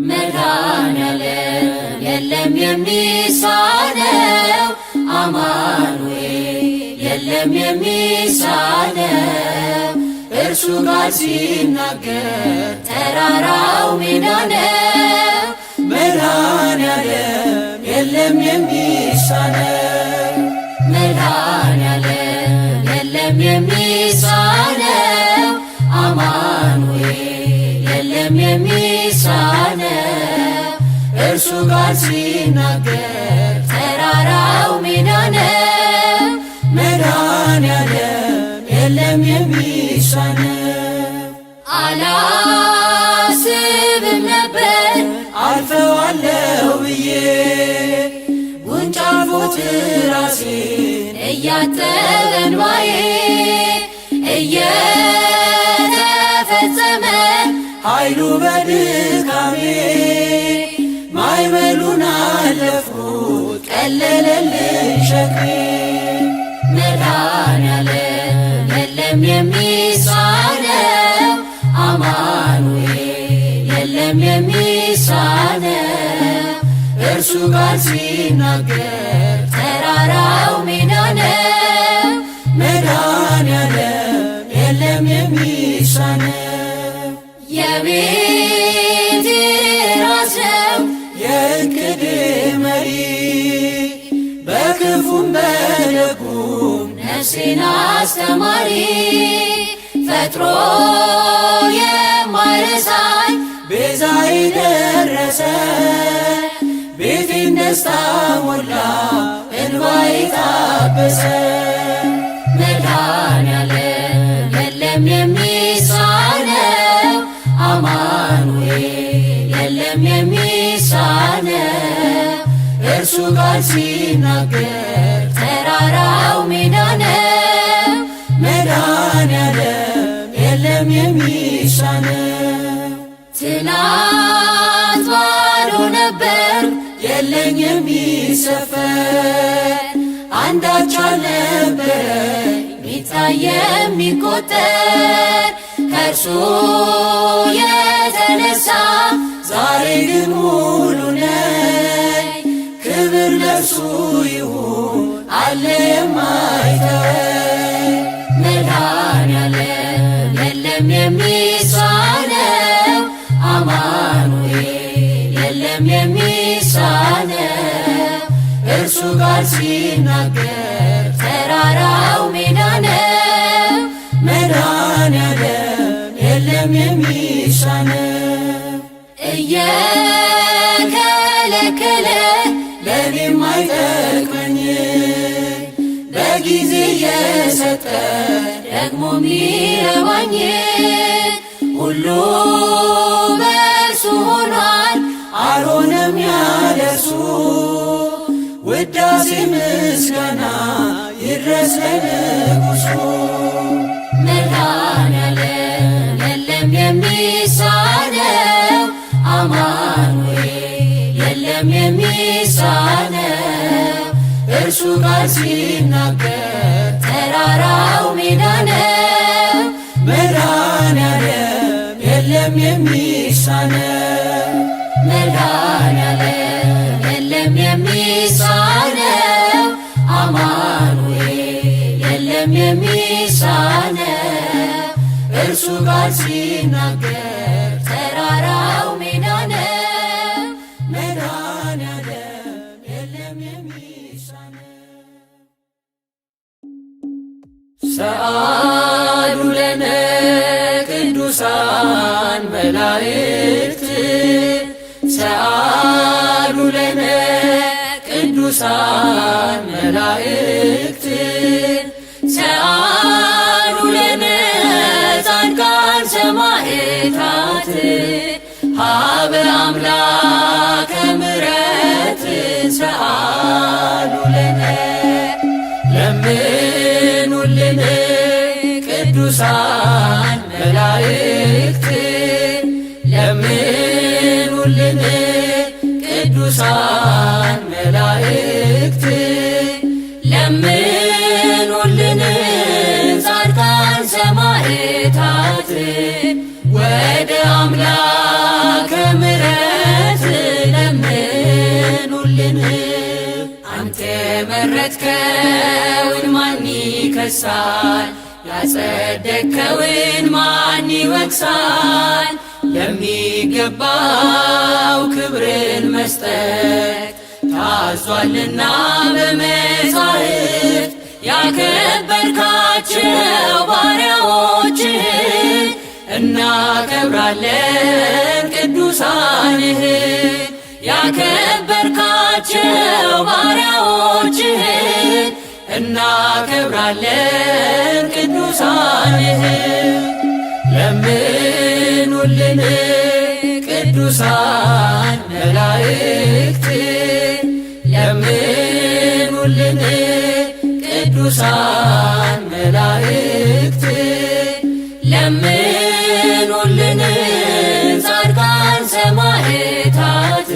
መድኃኔዓለም የለም የሚሳነው አማኑኤል የለም የሚሳነው እርሱ ጋር ሲናገር ተራራው ሜዳ ነው። መድኃኔዓለም የለም የሚሳነው መድኃኔዓለም የለም የሚሳነው አማኑኤል የለም የሚሳነው እርሱ ጋር ሲናገር ተራራው ሜዳ ነው። መድኃኔዓለም የለም የሚሳነው አላስብም ነበር አልፈዋለሁ ብዬ ጉንጭ አልፎት ራሴን እያጠበ እንባዬ እየተፈጸመ ኃይሉ በድካሜ ማዕበሉን አለፍኩት ቀለለልኝ ሸክሜ። መድኃኔዓለም የለም የሚሳነው አማኑኤል የለም የሚሳነው እርሱ ጋር ሲናገር ተራራው ሜዳ ነው። መድኃኔዓለም የለም የሚሳነው የቤቴ ራስ ነው የዕቅዴ መሪ በክፉም በደጉም ነፍሴን አስተማሪ ፈጥሮ የማይረሳኝ ቤዛዬ ደረሰ ቤቴን ደስታ ሞላ እንባዬ ታበሰ። መድኃኔዓለም የለም የሚሳነው አማኑኤል የለም የሚሳነው እርሱ ጋር ሲናገር ተራራው ሜዳ ነው። መድኃኔዓለም የለም የሚሳነው ትናንት ባዶ ነበር የለኝ የሚሰፈር አንዳች አልነበረኝ ሚታይ የሚቆጠር ከእርሱ የተነሳ ዛሬ ግን ሙሉ ነኝ። ክብር ለእርሱ ይሁን አለ የማይተወኝ። መድኃኔዓለም የለም የሚሳነው አማኑኤል የለም የሚሳነው እርሱ ጋር ሲናገር ተራራው ሜዳ ነው። መድኃኔዓለም የለም የሚሳነው እየከለከለ ለእኔም አይጠቅመኝ በጊዜ እየሰጠ ደግሞ ሚረባኝ ሁሉ በእርሱ ሆኗል አልሆነም ያለሱ ውዳሴ ምስጋና ይድረስ ለንጉሡ። መድኃኔዓለም የለም የሚሳነው አማኑኤል የለም የሚሳነው እርሱ ጋር ሲናገር ተራራው ሜዳ ነው። መድኃኔዓለም የለም የሚሳነው መድኃኔዓለም የለም የሚሳነው አማኑኤል የለም የሚሳነው እርሱ ጋር ሲናገር ተራራው ሜዳ ነው። መድኃኔዓለም የለም የሚሳነው ሰአሉ ለነ ቅዱሳን መላእክት ሰአሉ ለነ ቅዱሳን መላእክት ሰአሉ ለነ ጻድቃን ሰማዕታት ሀበ አምላከ ምሕረት ሰአሉ ለነ ለምኑልን ቅዱሳን መላእክት ለምኑልን ቅዱሳን መላእክት ለምኑልን ጻድቃን ሰማዕታት ወደ አምላከ ምሕረት የመረጥከውን ማን ይከሳል? ያጸደቅከውን ማን ይወቅሳል? ለሚገባው ክብርን መስጠት ታዟልና በመጻሕፍት ያከበርካቸው ባሪያዎችህን እናከብራለን ቅዱሳንህን። ያከበርካቸው ባሪያዎችህን እናከብራለን ቅዱሳንህን። ለምኑልን ቅዱሳን መላእክት፣ ለምኑልን ቅዱሳን መላእክት፣ ለምኑልን ጻድቃን ሰማዕታት፣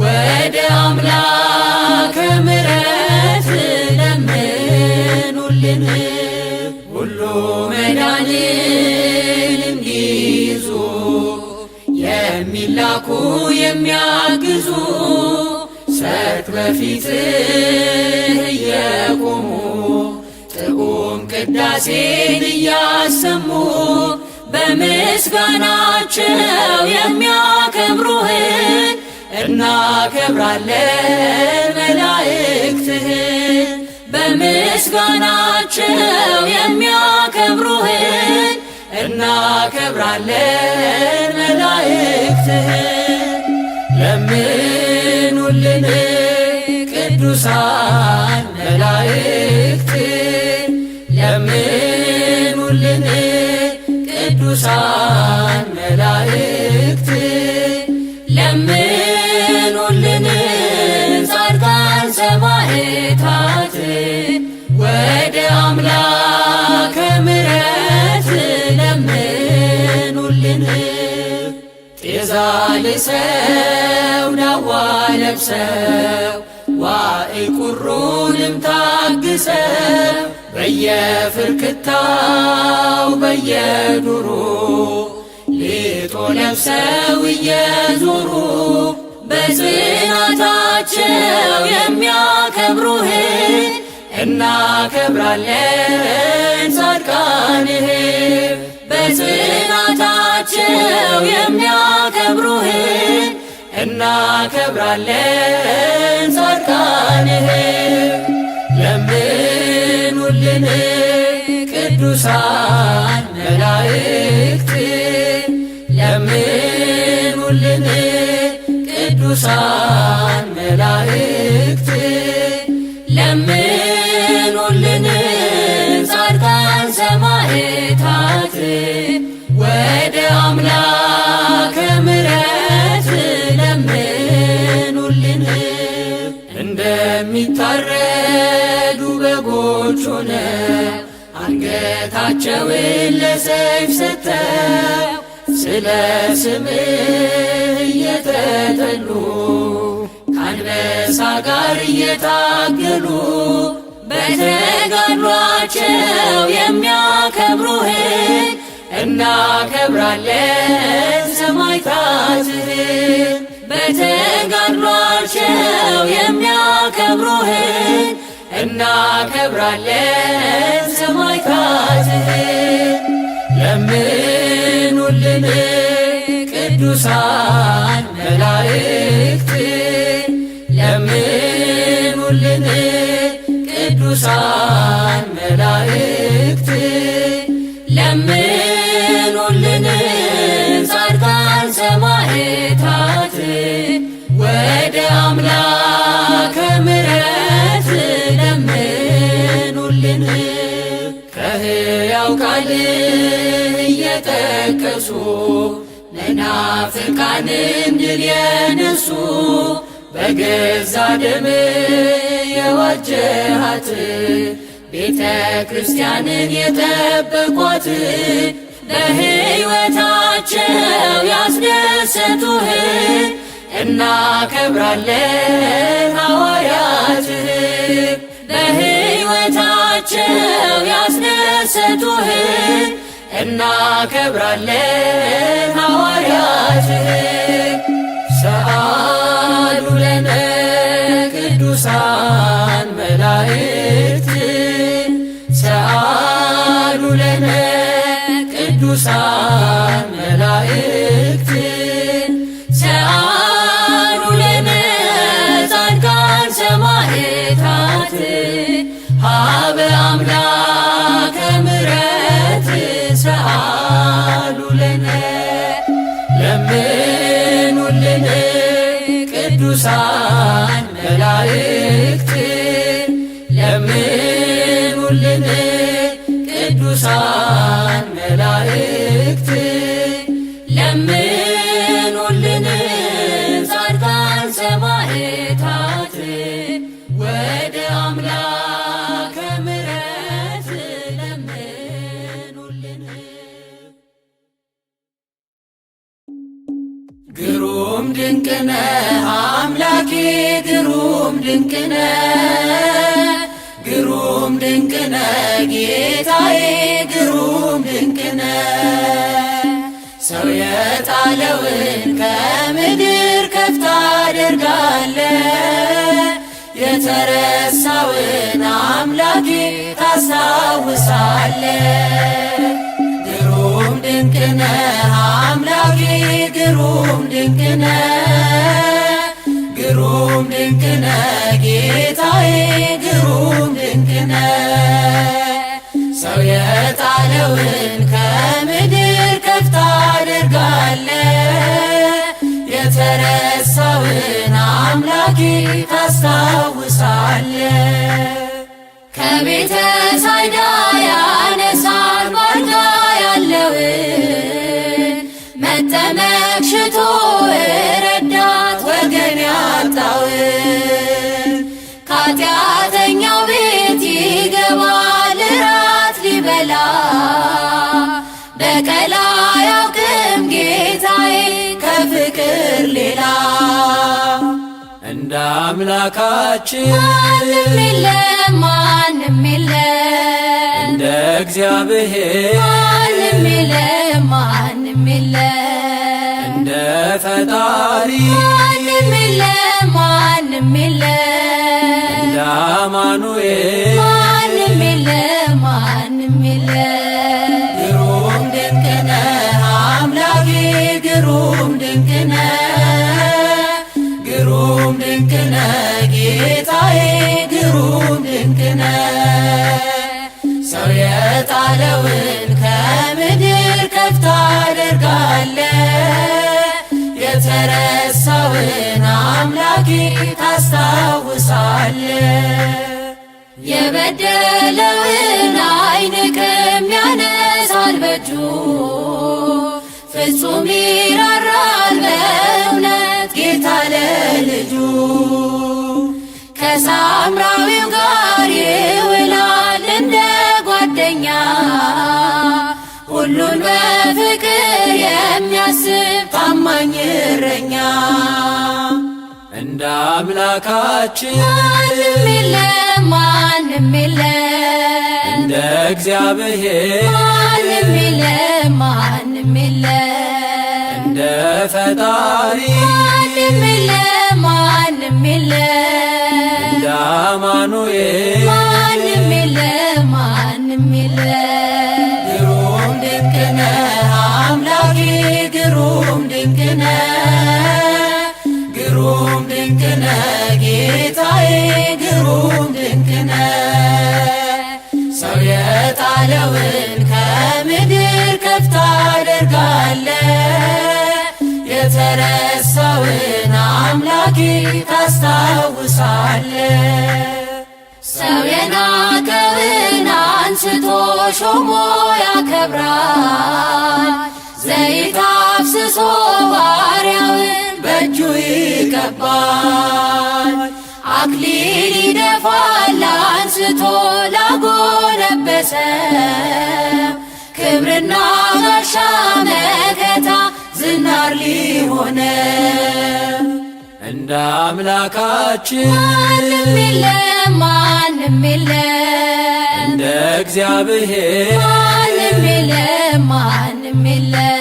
ወደ አምላከ ምሕረት ለምኑልን። ሁሉ መዳንን እንዲይዙ የሚላኩ የሚያግዙ ሰርክ በፊትህ እየቆሙ ጥዑም ቅዳሴን እያሰሙ በምስጋናቸው የሚያከብሩህን እናከብራለን መላእክትህን። በምስጋናቸው የሚያከብሩህን እናከብራለን መላእክትህን። ለምኑልን ቅዱሳን መላእክት፣ ለምኑልን ቅዱሳን መላእክት፣ ለምኑልን ጻድቃን ሰማዕታት፣ ወደ አምላከ ምሕረት ለምኑልን። ጤዛ ልሰው ዳዋ ለብሰው ዋዕይ ቁሩንም ታግሰው በየፍርክታው በየዱሩ ሌጦ ለብሰው እየዞሩ በጽናታቸው የሚያከብሩህን እናከብራለን ጻድቃንህን። በጽናታቸው የሚያከብሩህን እናከብራለን ጻድቃንህን። ለምኑልን ቅዱሳን መላእክት፣ ለምኑልን ቅዱሳን መላእክት፣ ለምኑልን ጻድቃን ሰማዕታት፣ ወደ አምላከ ምሕረት ለምኑልን። እንደሚታረዱ በጎች ሆነው አንገታቸውን ለሰይፍ ሰጥተው ስለ ስምህ እየተጠሉ ከአንበሳ ጋር እየታገሉ በተጋድሏቸው የሚያከብሩህን እናከብራለን ሰማዕታትህን። በተጋድሏቸው የሚያከብሩህን እናከብራለን ሰማዕታትህን። ለምኑልን ቅዱሳን መላእክት፣ ለምኑልን ቅዱሳን መላእክት፣ ለምኑልን ጻድቃን ሰማዕታት፣ ወደ አምላከ ምሕረት ለምኑልን። ከሕያው ቃልህ እየጠቀሱ መናፍቃንን ድል የነሱ በገዛ ደምህ የዋጀሃት ቤተ ክርስቲያንን የጠበቋት በሕይወታቸው ያስደሰቱህን እናከብራለን ሐዋርያትህን። በሕይወታቸው ያስደሰቱህን እናከብራለን ሐዋርያትህን። ሰአሉ ለነ ቅዱሳን መላእክት ሰአሉ ለነ ቅዱሳን መላእክት ሰአሉ ለነ ጻድቃን ሰማዕታት ሀበ አምላከ ምሕረት ሰአሉ ለነ ለምኑልን ቅዱሳን መላእክት ለምኑልን ቅዱሳን መላእክት ለምኑልን ጻድቃን ሰማዕታት ወደ አምላከ ምሕረት ለምኑልን። ግሩም ድንቅነ አምላኬ ግሩም ድንቅነ ግሩም ድንቅነ ጌታዬ ግሩም ድንቅነ ሰው የጣለውን ከምድር ከፍ ታደርጋለ የተረሳውን አምላኬ ታስታውሳለ ግሩም ድንቅነ አምላኬ ግሩም ድንቅነ ግሩም ድንቅነ ጌታዬ ግሩም ድንቅነ ሰው የጣለውን ከምድር ከፍ ታደርጋለ የተረሳውን አምላኬ ታስታውሳለ ከቤተ ሳይዳ ያነሳል ባልጋ ያለውን መጠመቅ ሽቶ ረዳት ወገን ያጣውን ከኃጢአተኛው ቤት ይገባል ራት ሊበላ በቀል አያውቅም ጌታዬ ከፍቅር ሌላ እንደ አምላካችን ማንም የለም ማንም የለም እንደ እግዚአብሔር ማንም የለም ማንም የለም እንደ ፈጣሪ ማንም የለም ማንም የለም እንደ አማኑኤል ማንም የለም ማንም የለም ግሩም ድንቅነ አምላኬ ግሩም ድንቅነ ግሩም ድንቅነ ጌታዬ ግሩም ድንቅነ ሰው የጣለውን ከምድር ከፍ ታደርጋለ የተረሳውን አምላኬ ታስታውሳለ የበደለውን አይንቅም ያነሳል በእጁ ፍጹም ይራራል በእውነት ጌታ ለልጁ ከሳምራዊው ጋር ይውላል እንደ ጓደኛ ሁሉን በፍቅር የሚያስብ ታማኝ እረኛ እንደ አምላካችን ማንም የለም ማንም የለም እንደ እግዚአብሔር ማንም የለም ማንም የለም እንደ ፈጣሪ ማንም የለም ማንም የለም እንደ አማኑኤል ማንም የለም ማንም የለም ግሩም ድንቅነ አምላኬ ግሩም ድንቅነ ግሩም ድንቅነ ጌታዬ ግሩም ድንቅነ ሰው የጣለውን ከምድር ከፍ ታደርጋለ የተረሳውን አምላኬ ታስታውሳለ ሰው የናቀውን አንስቶ ሾሞ ያከብራል ዘይት አፍስሶ ባሪያውን በእጁ ይቀባል አክሊል ይደፋል አንስቶ ላጎነበሰ ክብርና ጋሻ መከታ ዝናር ሊሆነ እንደ አምላካችን ማንም የለም ማንም የለም እንደ እግዚአብሔር ማንም የለም ማንም የለም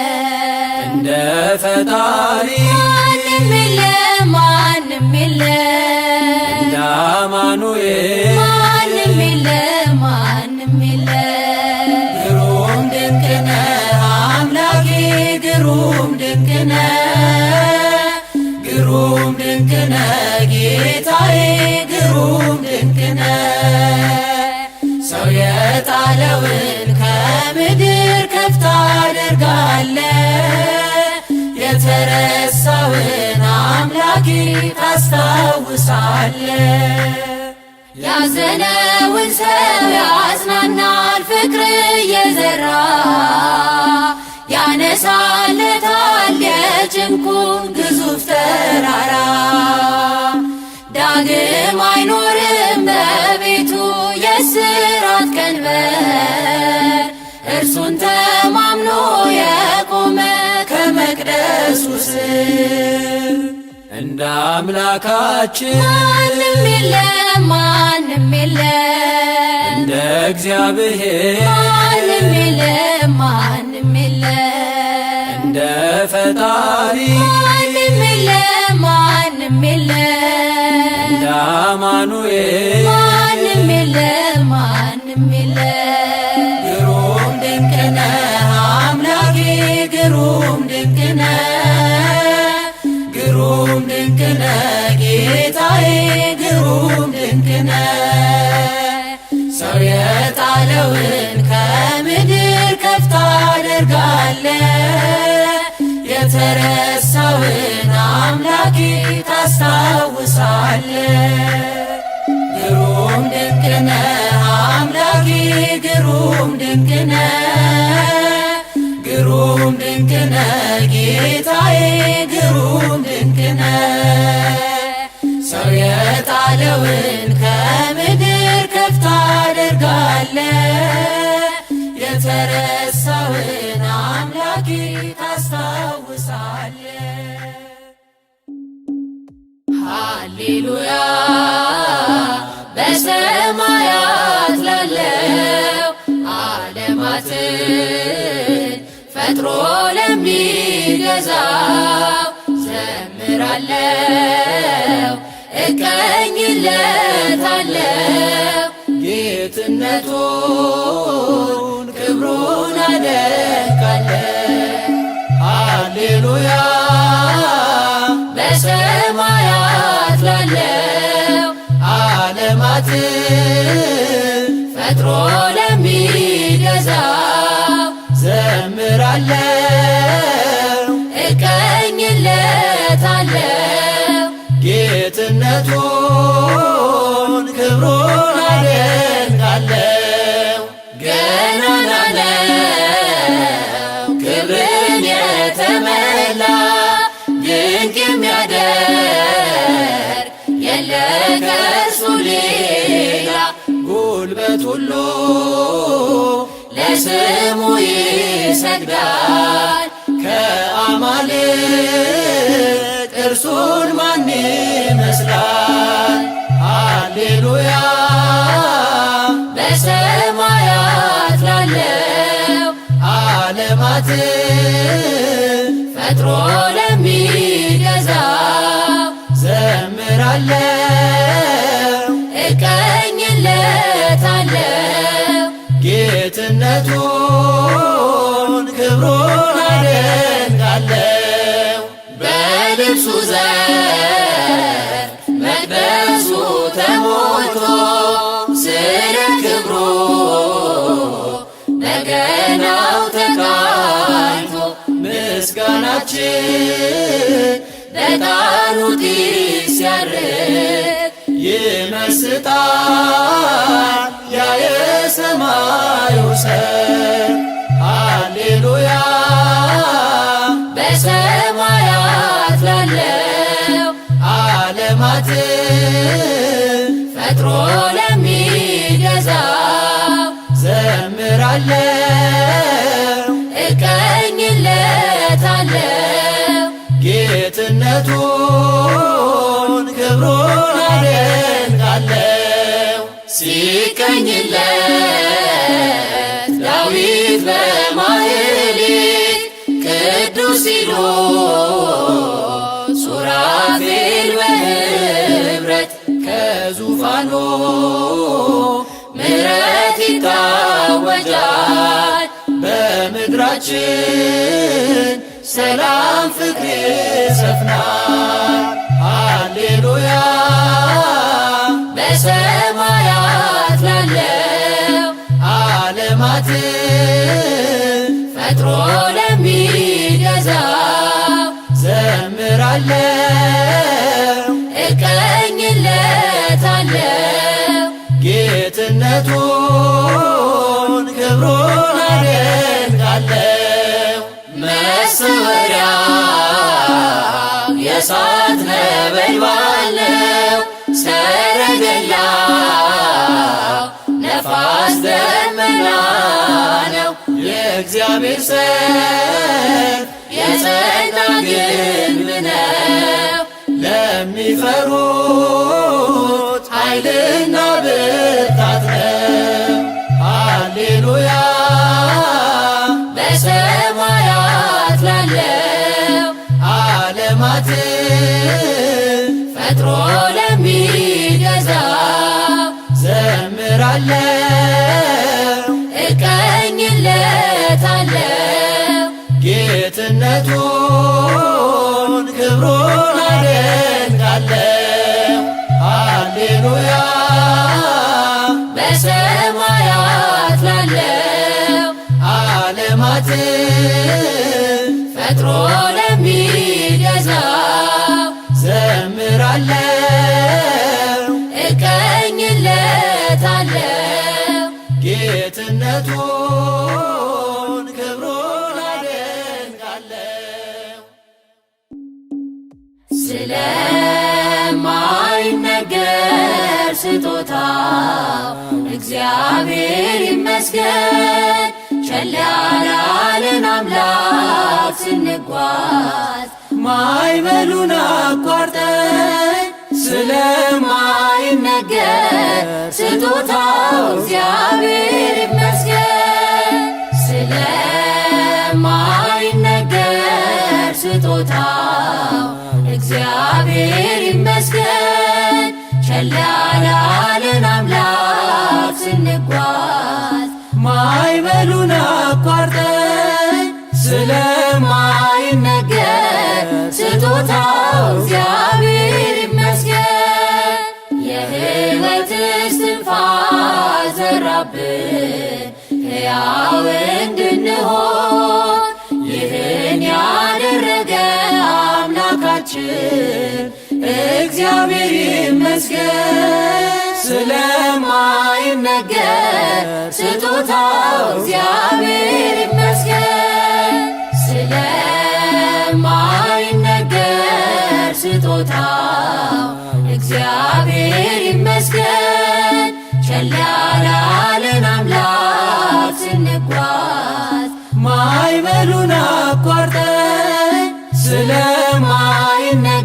እንደ ፈጣሪ ማንም የለም ማንም የለም እንደ ማንም የለም ማንም የለም። ግሩም ድንቅ ነህ አምላኬ ግሩም ድንቅ ነህ ግሩም ድንቅ ነህ ጌታዬ ግሩም ድንቅ ነህ። ሰው የጣለውን ከምድር ከፍ ታደርጋለህ የተረሳውን አምላኬ ታስታውሳለህ። ያዘነውን ሰው ያጽናናል ፍቅር እየዘራ ያነሳለታል የጭንቁን ግዙፍ ተራራ። ዳግም አይኖርም በቤቱ የእስራት ቀንበር እርሱን ተማምኖ የቆመ ከመቅደሱ ስር። እንደ አምላካችን ማንም የለም ማንም የለም። እንደ እግዚአብሔር ማንም የለም ማንም የለም። እንደ ፈጣሪ ማንም የለም ማንም የለም። እንደ አማኑኤል ማንም የለም ማንም የለም። ግሩም ድንቅ ነህ አምላኬ ግሩም ድንቅ ነህ ግሩም ድንቅ ነህ ጌታዬ ግሩም ድንቅ ነህ። ሰው የጣለውን ከምድር ከፍ ታደርጋለህ የተረሳውን አምላኬ ታስታውሳለህ። ግሩም ድንቅ ነህ አምላኬ ግሩም ድንቅ ነህ ግሩም ድንቅ ነህ ጌታዬ ግሩም ድንቅ ነህ። ሰው የጣለውን ከምድር ከፍ ታደርጋለህ የተረሳውን አምላኬ ታስታውሳለህ። ሃሌሉያ በሰማያት ላለው ዓለማትን ፈጥሮ ለሚገዛው ዘምራለው እቀኝለታለው ጌትነቱን ክብሩን አደንቃለው። ሃሌሉያ በሰማያት ላለው ዓለማትን ፈጥሮ ለሚገዛው ዘምራለው እቀኝለታለው ጌትነቱን ክብሩን አደንቃለው። ገናና ነው ክብርን የተመላ ድንቅ የሚያደርግ የለ ከእርሱ ሌላ። ጉልበት ሁሉ ለስሙ ይሰግዳል ከአማልክት እርሱን ማን ይመስላል? ሃሌሉያ በሰማያት ላለው ዓለማትን ፈጥሮ ለሚገዛው ዘምራለው እቀኝለታለው ጌትነቱን ክብሩን አደንቃለው። በልብሱ ዘርፍ መቅደሱ ተሞልቶ ስለ ክብሩ በገናው ተቃኝቶ ምስጋናችን በዕጣኑ ጢስ ሲያርግ ይመስጣል ያ የሰማዩ ሰው። ሃሌሉያ በሰማያት ላለው ዓለማትን ፈጥሮ ለሚገዛው ዘምራለው እቀኝለታለው ጌትነቱን ክብሩን አደንቃለው። ሲቀኝለት ዳዊት በማኅሌት ቅዱስ ሲሉ ሱራፌል በኅብረት ድንገት ከዙፋኑ ምሕረት ይታወጃል። በምድራችን ሰላም ፍቅር ይሰፍናል። ሃሌሉያ በሰማያት ላለው ዓለማትን ፈጥሮ ለሚገዛው ዘምራለው እቀኝለታለው ጌትነቱን ክብሩን አደንቃለው። መሰወሪያው የእሳት ነበልባል ነው። ሰረገላው ነፋስ ደመና ነው። የእግዚአብሔር ሰይፍ የጸና ግንብ ነው። ለሚፈሩት ኃይልና ብርታት ነው። ሃሌሉያ በሰማያት ላለው ዓለማትን ፈጥሮ ለሚገዛው ዘምራለው እቀኝለታለው ጌትነቱን ክብሩን አደንቃለው። ሃሌሉያ በሰማያት ላለው ዓለማትን ፈጥሮ ለሚገዛው ዘምራለው እቀኝለታለው ጌትነቱን ክብሩን አደንቃለው። ስለማይነገር ስጦታው እግዚአብሔር ይመስገን። ቸል ያላለን አምላክ ስንጓዝ ማዕበሉን አቋርጠን ስለማይነገር ስጦታው እግዚአብሔር ይመስገን። ስለማይነገር ስጦታው እግዚአብሔር ይመስገን። ቸል ያላለን አምላክ ስንጓዝ ማዕበሉን አቋርጠን ስለማይነገር ስጦታው እግዚአብሔር ይመስገን። የሕይወት እስትንፋስ ዘራብን ሕያው እንድንሆን ይህን ያደረገ አምላካችን እግዚአብሔር ይመስገን። ስለማይነገር ስጦታው እግዚአብሔር ይመስገን። ስለማይነገር ስጦታው እግዚአብሔር ይመስገን። ቸል ያላለን አምላክ ስንጓዝ ማዕበሉን አቋርጠን ስለማይነገር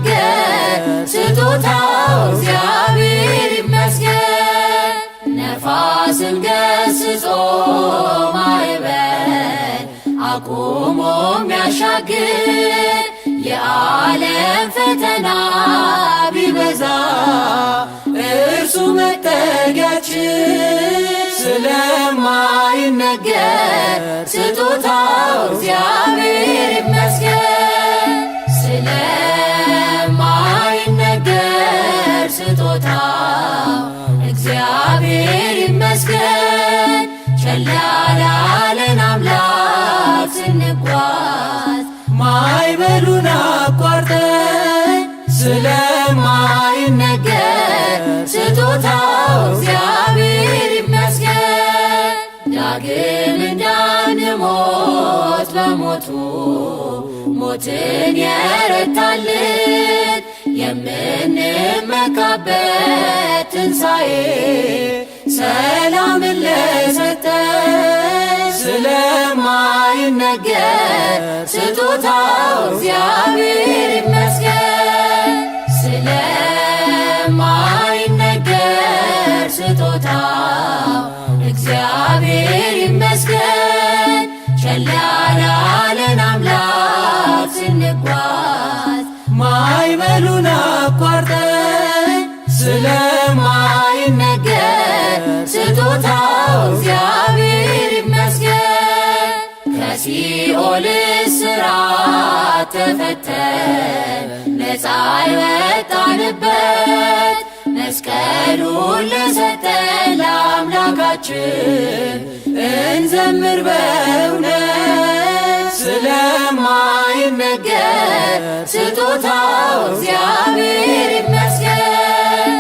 ስጦታው እግዚአብሔር ይመስገን። ነፋስን ገስጾ ማዕበል አቁሞ የሚያሻግር የዓለም ፈተና ቢበዛ እርሱ መጠጊያችን። ስለማይነገር ስጦታው እግዚአብሔር ይመስገን። ስለማይነገር ስጦታው እግዚአብሔር ይመስገን። ቸል ያላለን አምላክ ስንጓዝ ማዕበሉን አቋርጠን ስለማይነገር ስጦታው እግዚአብሔር ይመስገን። ዳግም እንዳንሞት በሞቱ ሞትን የረታልን የምንመካበት ትንሣኤ ሰላምን ለሰጠን ስለማይነገር ስጦታው እግዚአብሔር ይመስገን። ስለማይነገር ስጦታው እግዚአብሔር ይመስገን። ቸል ያላለን አምላክ ስንጓዝ ማዕበሉን አቋርጠን ስለማይነገር ስጦታው እግዚአብሔር ይመስገን። ከሲኦል እስራት ተፈተን ነፃ የወጣንበት መስቀሉን ለሰጠን ለአምላካችን እንዘምር በእውነት። ስለማይነገር ስጦታው እግዚአብሔር ይመስገን።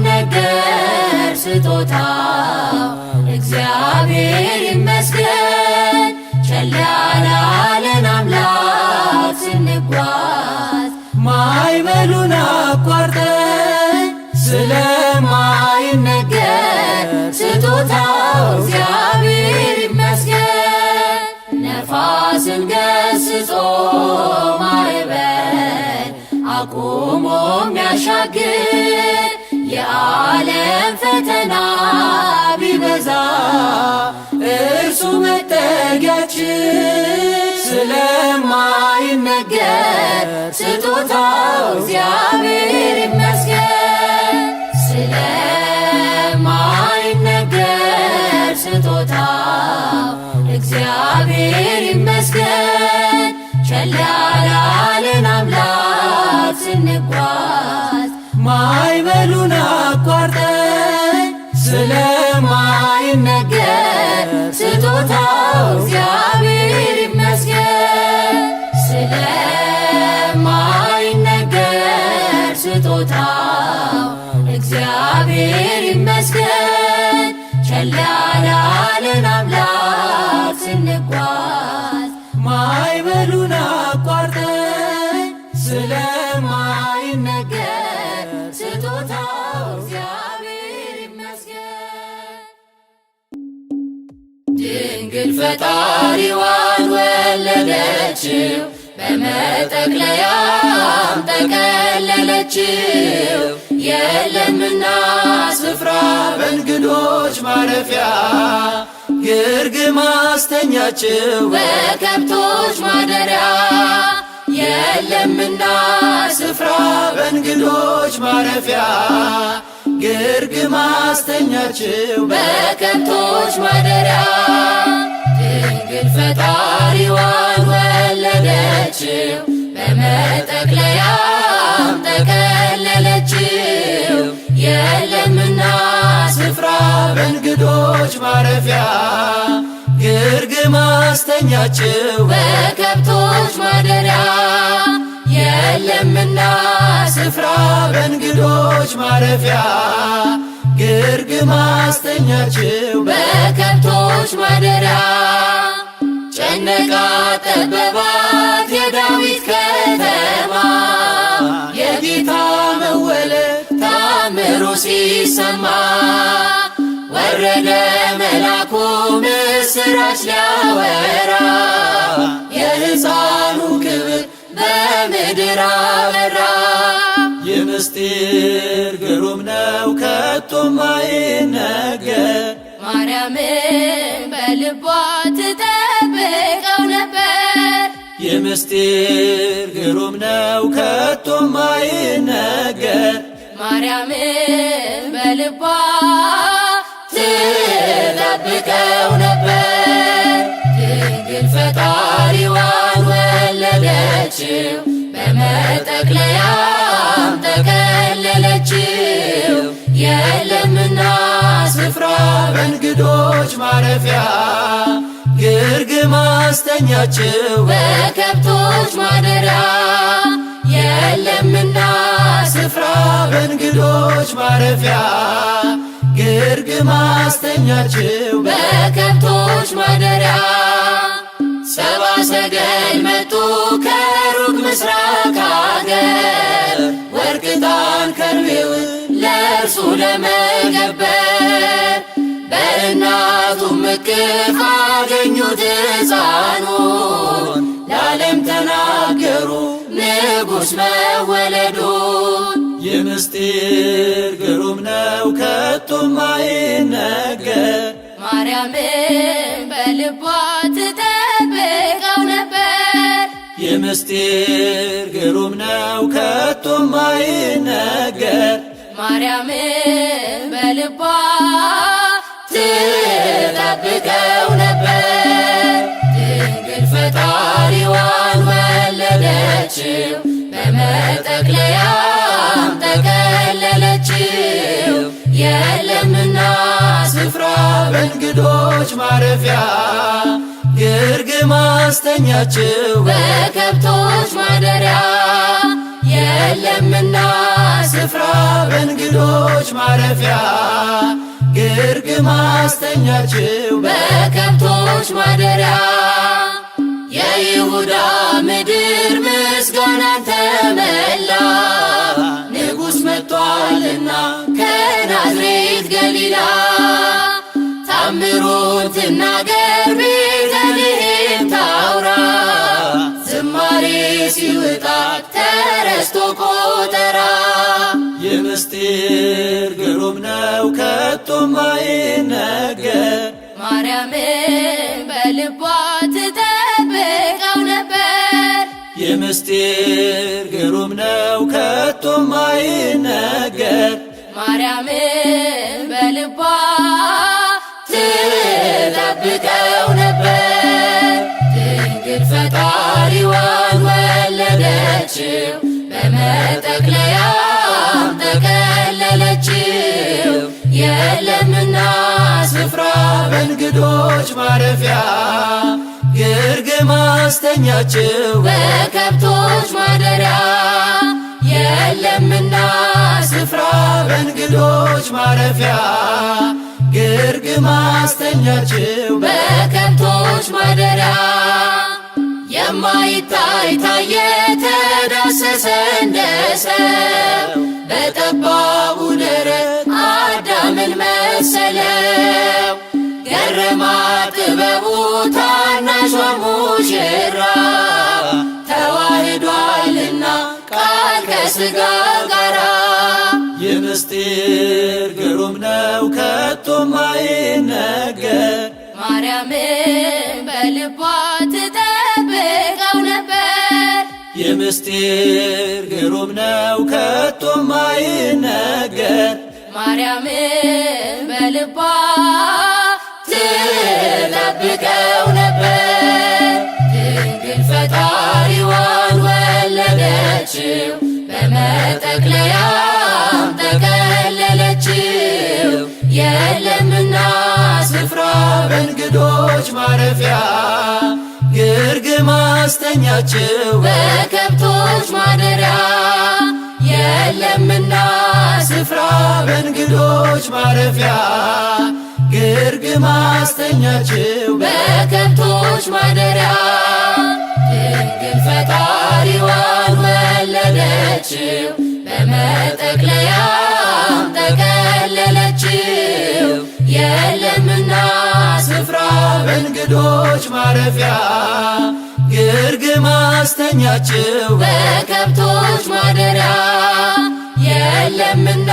ስለማይነገር ስጦታው እግዚአብሔር ይመስገን። ቸል ያላለን አምላክ ስንጓዝ ማዕበሉን አቋርጠን ስለማይነገር ስጦታው እግዚአብሔር ይመስገን። ነፋስን ገስጾ ማዕበል አቁሞ የሚያሻግር የዓለም ፈተና ቢበዛ እርሱ መጠጊያችን። ስለማይነገር ስጦታው እግዚአብሔር ይመስገን። ስለማይነገር ስጦታው እግዚአብሔር ይመስገን። ቸል ያላለን አምላክ ስንጓዝ ማዕበሉን አቋርጠን ስለማይነገር ስጦታው እግዚአብሔር ይመስገን። ስለማይነገር ስጦታው እግዚአብሔር ይመስገን። ቸል ያላለን አምላክ ስንጓዝ ማዕበሉን አቋርጠን ስለማይነገር ስጦታው እግዚአብሔር ይመስገን። ድንግል ፈጣሪዋን ወለደችው በመጠቅለያም ጠቀለለችው። የለምና ስፍራ በእንግዶች ማረፊያ ግርግም አስተኛችው በከብቶች ማደሪያ። የለምና ስፍራ በእንግዶች ማረፊያ ግርግም አስተኛችው በከብቶች ማደሪያ። ድንግል ፈጣሪዋን ወለደችው በመጠቅለያም ጠቀለለችው። የለምና ስፍራ በእንግዶች ማረፊያ ግርግም አስተኛችው በከብቶች ማደሪያ። የለምና ስፍራ በእንግዶች ማረፊያ ግርግም አስተኛችው በከብቶች ማደሪያ። ጨነቃ ጠበባት የዳዊት ከተማ የጌታ መወለድ ታምሩ ሲሰማ። ወረደ መልአኩ ምስራች ሊያወራ የሕፃኑ ክብር በምድር አበራ። የምስጢር ግሩም ነው ከቶም አይነገር። ማርያምን በልቧ ትጠብቀው ነበር። የምስጢር ግሩም ነው ከቶም አይነገር። ማርያምን በልቧ ትጠብቀው ነበር። ድንግል ፈጣሪዋን ወለደችው በመጠቅለያም ጠቀለለችው። የለምና ስፍራ በእንግዶች ማረፊያ ግርግም አስተኛችው በከብቶች ማደሪያ። የለምና ስፍራ በእንግዶች ማረፊያ ግርግም አስተኛችው በከብቶች ማደሪያ። ሰብአ ሰገል መጡ ከሩቅ ምስራቅ አገር ወርቅ ዕጣን ከርቤውን ለእርሱ ለመገበር። በእናቱም እቅፍ አገኙት ሕፃኑን ለዓለም ተናገሩ ንጉሥ መወለዱን። የምስጢር ግሩም ነው ከቶም አይነገር። ማርያምን በልቧ ትጠብቀው ነበር። የምስጢር ግሩም ነው ከቶም አይነገር ማርያምን በልቧ ትጠብቀው ነበር። ድንግል ፈጣሪዋን ወለደችው በመጠቅለያም ጠቀለለችው። የለምና ስፍራ በእንግዶች ማረፊያ ግርግም አስተኛችው በከብቶች ማደሪያ። የለምና ስፍራ በእንግዶች ማረፊያ ግርግም አስተኛችው በከብቶች ማደሪያ። የይሁዳ ምድር ምስጋናን ተመላ ንጉሥ መጥቷልና ከናዝሬት ገሊላ። ታምሩን ትናገር ቤተልሔም ታውራ ዝማሬ ሲውጣት ተረስቶ ቆጠራ። የምስጢር ግሩም ነው ከቶም አይነገር ማርያምን በልቧ ትጠብቀው ነበር። የምስጢር ግሩም ነው ከቶም አይነገር ማርያምን በልቧ ትጠብቀው ነበር። ድንግል ፈጣሪዋን ወለደችው በመጠቅለያም ጠቀለለችው። የለምና ስፍራ በእንግዶች ማረፊያ ግርግም አስተኛችው በከብቶች ማደሪያ። የለምና ስፍራ በእንግዶች ማረፊያ ግርግም አስተኛችው በከብቶች ማደሪያ። የማይታይ ታየ ተዳሰሰ እንደ ሰው በጠባቡ ደረት አዳምን መሰለው። ገረማት ጥበቡ ታናሿ ሙሽራ ተዋህዷልና ቃል ከሥጋ ጋራ። የምስጢር ግሩም ነው ከቶም አይነገር ማርያምን በልቧ ትጠብቀው ነበር። የምስጢር ግሩም ነው ከቶም አይነገር ማርያምን በልቧ ትጠብቀው ነበር። ድንግል ፈጣሪዋን ወለደችው በመጠቅለያም ጠቀለለችው። የለምና ስፍራ በእንግዶች ማረፊያ ግርግም አስተኛችው በከብቶች ማደሪያ። የለምና ስፍራ በእንግዶች ማረፊያ ግርግም አስተኛችው በከብቶች ማደሪያ። ድንግል ፈጣሪዋን ወለደችው በመጠቅለያም ጠቀለለችው። የለምና ስፍራ በእንግዶች ማረፊያ ግርግም አስተኛችው በከብቶች ማደሪያ። የለምና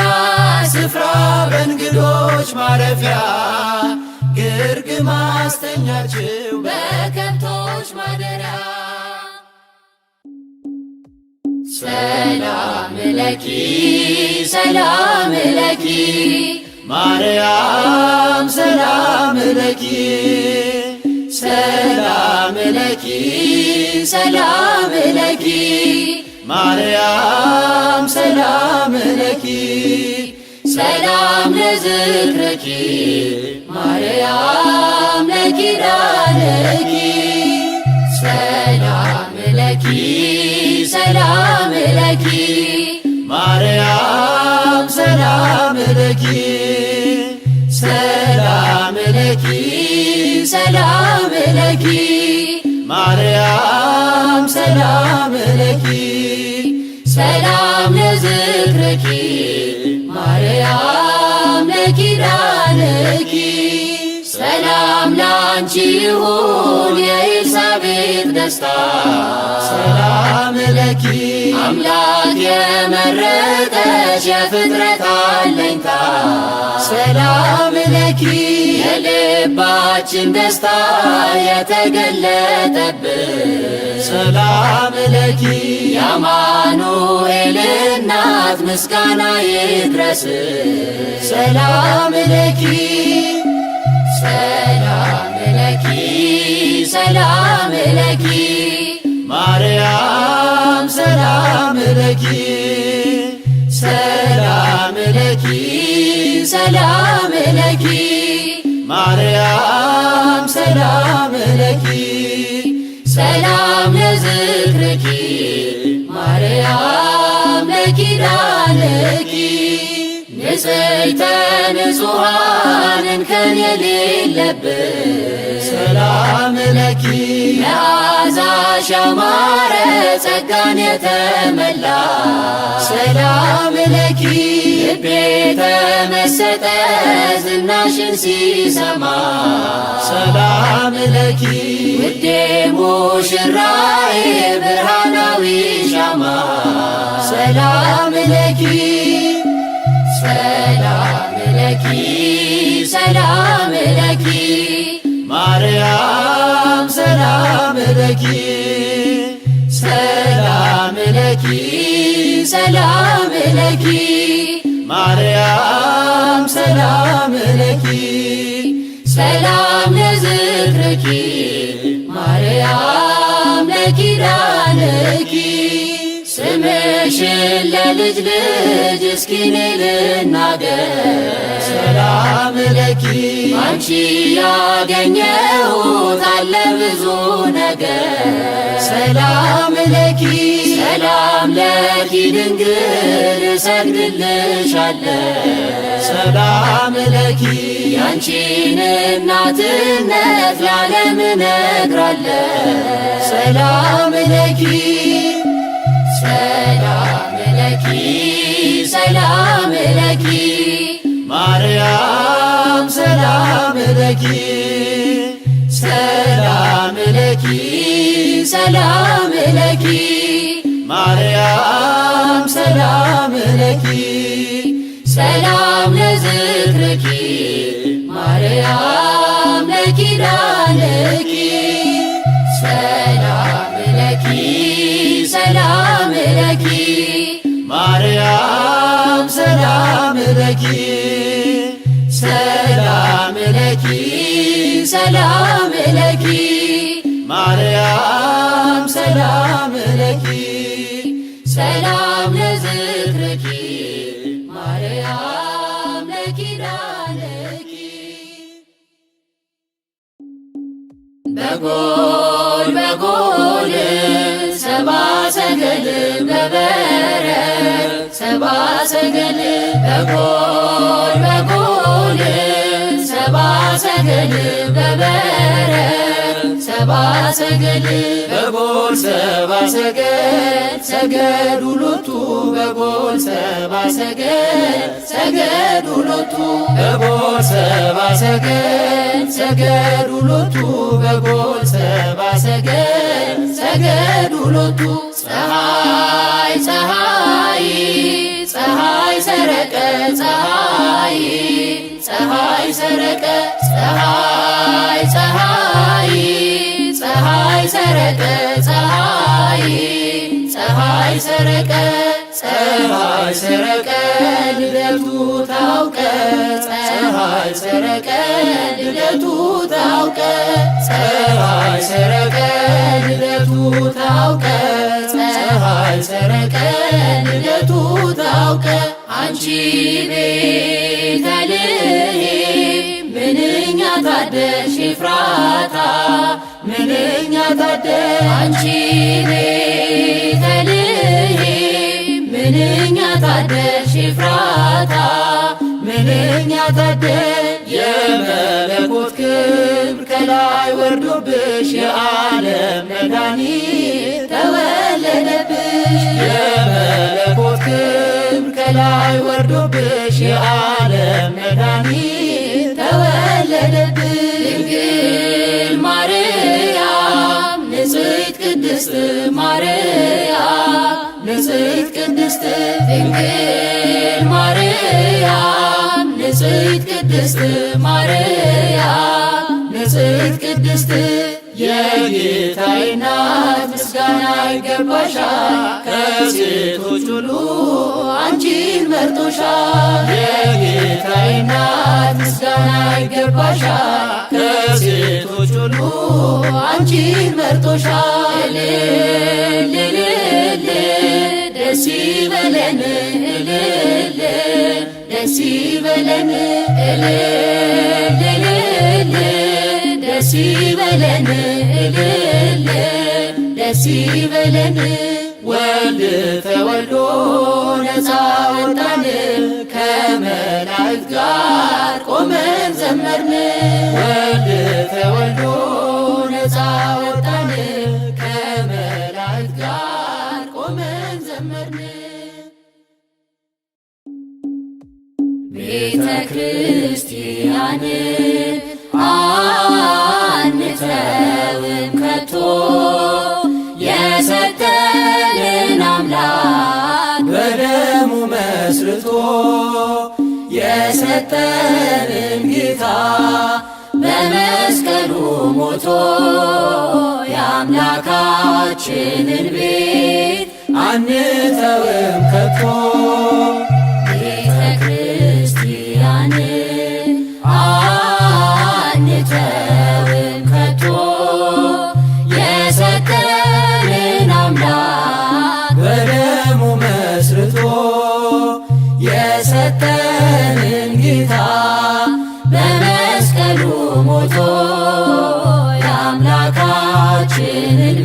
ስፍራ በእንግዶች ማረፊያ ግርግም አስተኛችው በከብቶች ማደሪያ። ሰላም ለኪ ሰላም ለኪ ማርያም ሰላም ለኪ ሰላም ለኪ ሰላም ለኪ ማርያም ሰላም ለኪ ሰላም ለዝክረኪ ማርያም ለኪዳነኪ። ሰላም ለኪ ሰላም ለኪ ማርያም ሰላም ለኪ ሰላም ለኪ ሰላም ለኪ ማርያም ሰላም ለኪ ሰላም ለዝክረኪ ማርያም ለኪዳነኪ። ሰላም ላንቺ ይሁን የኤልሳቤጥ ሐሴት ደስታ ሰላም ለኪ አምላክ የመረጠሽ የፍጥረት አለኝታ ሰላም ለኪ የልባችን ደስታ የተገለጠብሽ ሰላም ለኪ የአማኑኤል እናት ምስጋና ይድረስሽ ሰላም ለኪ ሰላም ለኪ ሰላም ለኪ ማርያም ሰላም ለኪ ሰላም ለኪ ሰላም ለኪ ማርያም ሰላም ለኪ ሰላም ለዝክርኪ ማርያም ለኪዳንኪ ንጽሕተ ንጹሐን እንከን የሌለብሽ ሰላም ለኪ መዓዛሽ ያማረ ጸጋን የተመላ ሰላም ለኪ ልቤ ተመሰጠ ዝናሽን ሲሰማ ሰላም ለኪ ውዴ ሙሽራዬ ብርሃናዊ ሻማ ሰላም ለኪ ሰላም ለኪ ሰላም ለኪ ማርያም ሰላም ለኪ ሰላም ለኪ ሰላም ለኪ ማርያም ሰላም ለኪ ሰላም ለዝክርኪ ማርያም ለኪዳንኪ ስምሽን ለልጅ ልጅ እስኪኔ ልናገር ሰላም ለኪ አንቺ ያገኘሁት አለ ብዙ ነገር ሰላም ለኪ ሰላም ለኪ ድንግል እሰግድልሻለሁ ሰላም ለኪ ያንቺን እናትነት ለዓለም እነግራለሁ ሰላም ለኪ ሰላም ለኪ ሰላም ለኪ ማርያም ሰላም ለኪ ሰላም ለኪ ሰላም ለኪ ማርያም ሰላም ለኪ ሰላም ለዝክርኪ ማርያም ለኪዳንኪ ሰላም ለኪ ሰላም ለኪ ማርያም ሰላም ለኪ ሰላም ለኪ ሰላም ለኪ ማርያም ሰላም ለኪ ሰላም ለዝክርኪ ማርያም ለኪዳንኪ በጎል በጎል ሰባ ሰገል በበረት ሰባ ሰገል በጎል በጎል ሰባ ሰገል በበረት ሰባ ሰገል በጎል ሰባ ሰገል ሰገዱ ሎቱ በጎል ሰባ ሰገል ሰገዱ ሎቱ በጎል ሰባ ሰገል ሰገዱ ሎቱ በጎል ሰባ ሰገል ሰገዱ ሎቱ ፀሐይ ፀሐይ ፀሐይ ሰረቀ ፀሐይ ፀሐይ ሰረቀ ፀሐይ ፀሐይ ፀሐይ ሰረቀ ፀሐይ ፀሐይ ሰረቀ ፀሐይ ሰረቀ ልደቱ ታውቀ ፀሐይ ሰረቀ ልደቱ ታውቀ ፀሐይ ሰረቀ ልደቱ ታውቀ ፀሐይ ሰረቀ ልደቱ ታውቀ አንቺ ቤተልሔም ምንኛ ታደልሽ ኤፍራታ ምንኛ ታደልሽ አንቺ ቤተልሔም ምንኛ ታደልሽ ኤፍራታ ምንኛ ታደልሽ የመለኮት ክብር ከላይ ወርዶብሽ የዓለም መድኃኒት ተወለደብሽ የመለኮት ክብር ከላይ ወርዶብሽ የዓለም መድኃኒት ተወለደብሽ ድንግል ማርያም ንጽሕት ንጽሕት ቅድስት ማርያም ንጽሕት ቅድስት ድንግል ማርያም ንጽሕት ቅድስት ማርያም ንጽሕት ቅድስት የጌታዬ እናት ምስጋና ይገባሻል፣ ከሴቶች ሁሉ አንቺን መርጦሻል። የጌታዬ እናት ምስጋና ይገባሻል፣ ከሴቶች ሁሉ አንቺን መርጦሻል። እልል ደስ ይበለን እልል ደስ ይበለን እልል ደስ ይበለን እልል ደስ ይበለን። ወልድ ተወልዶ ነፃ ወጣን፣ ከመላእክት ጋር ቆመን ዘመርን። ወልድ ተወልዶ ነፃ ወጣን፣ ከመላእክት ጋር ቆመን ዘመርን። ቤተ ክርስቲያን አንተውም ከቶ የሰጠንን አምላክ በደሙ መስርቶ የሰጠንን ጌታ በመስቀሉ ሞቶ የአምላካችንን ቤት አንተውም ከቶ ቤተ ክርስቲያን አንተውም ከቶ የሰጠንን አምላክ በደሙ መስርቶ የሰጠንን ጌታ በመስቀሉ ሞቶ የአምላካችንን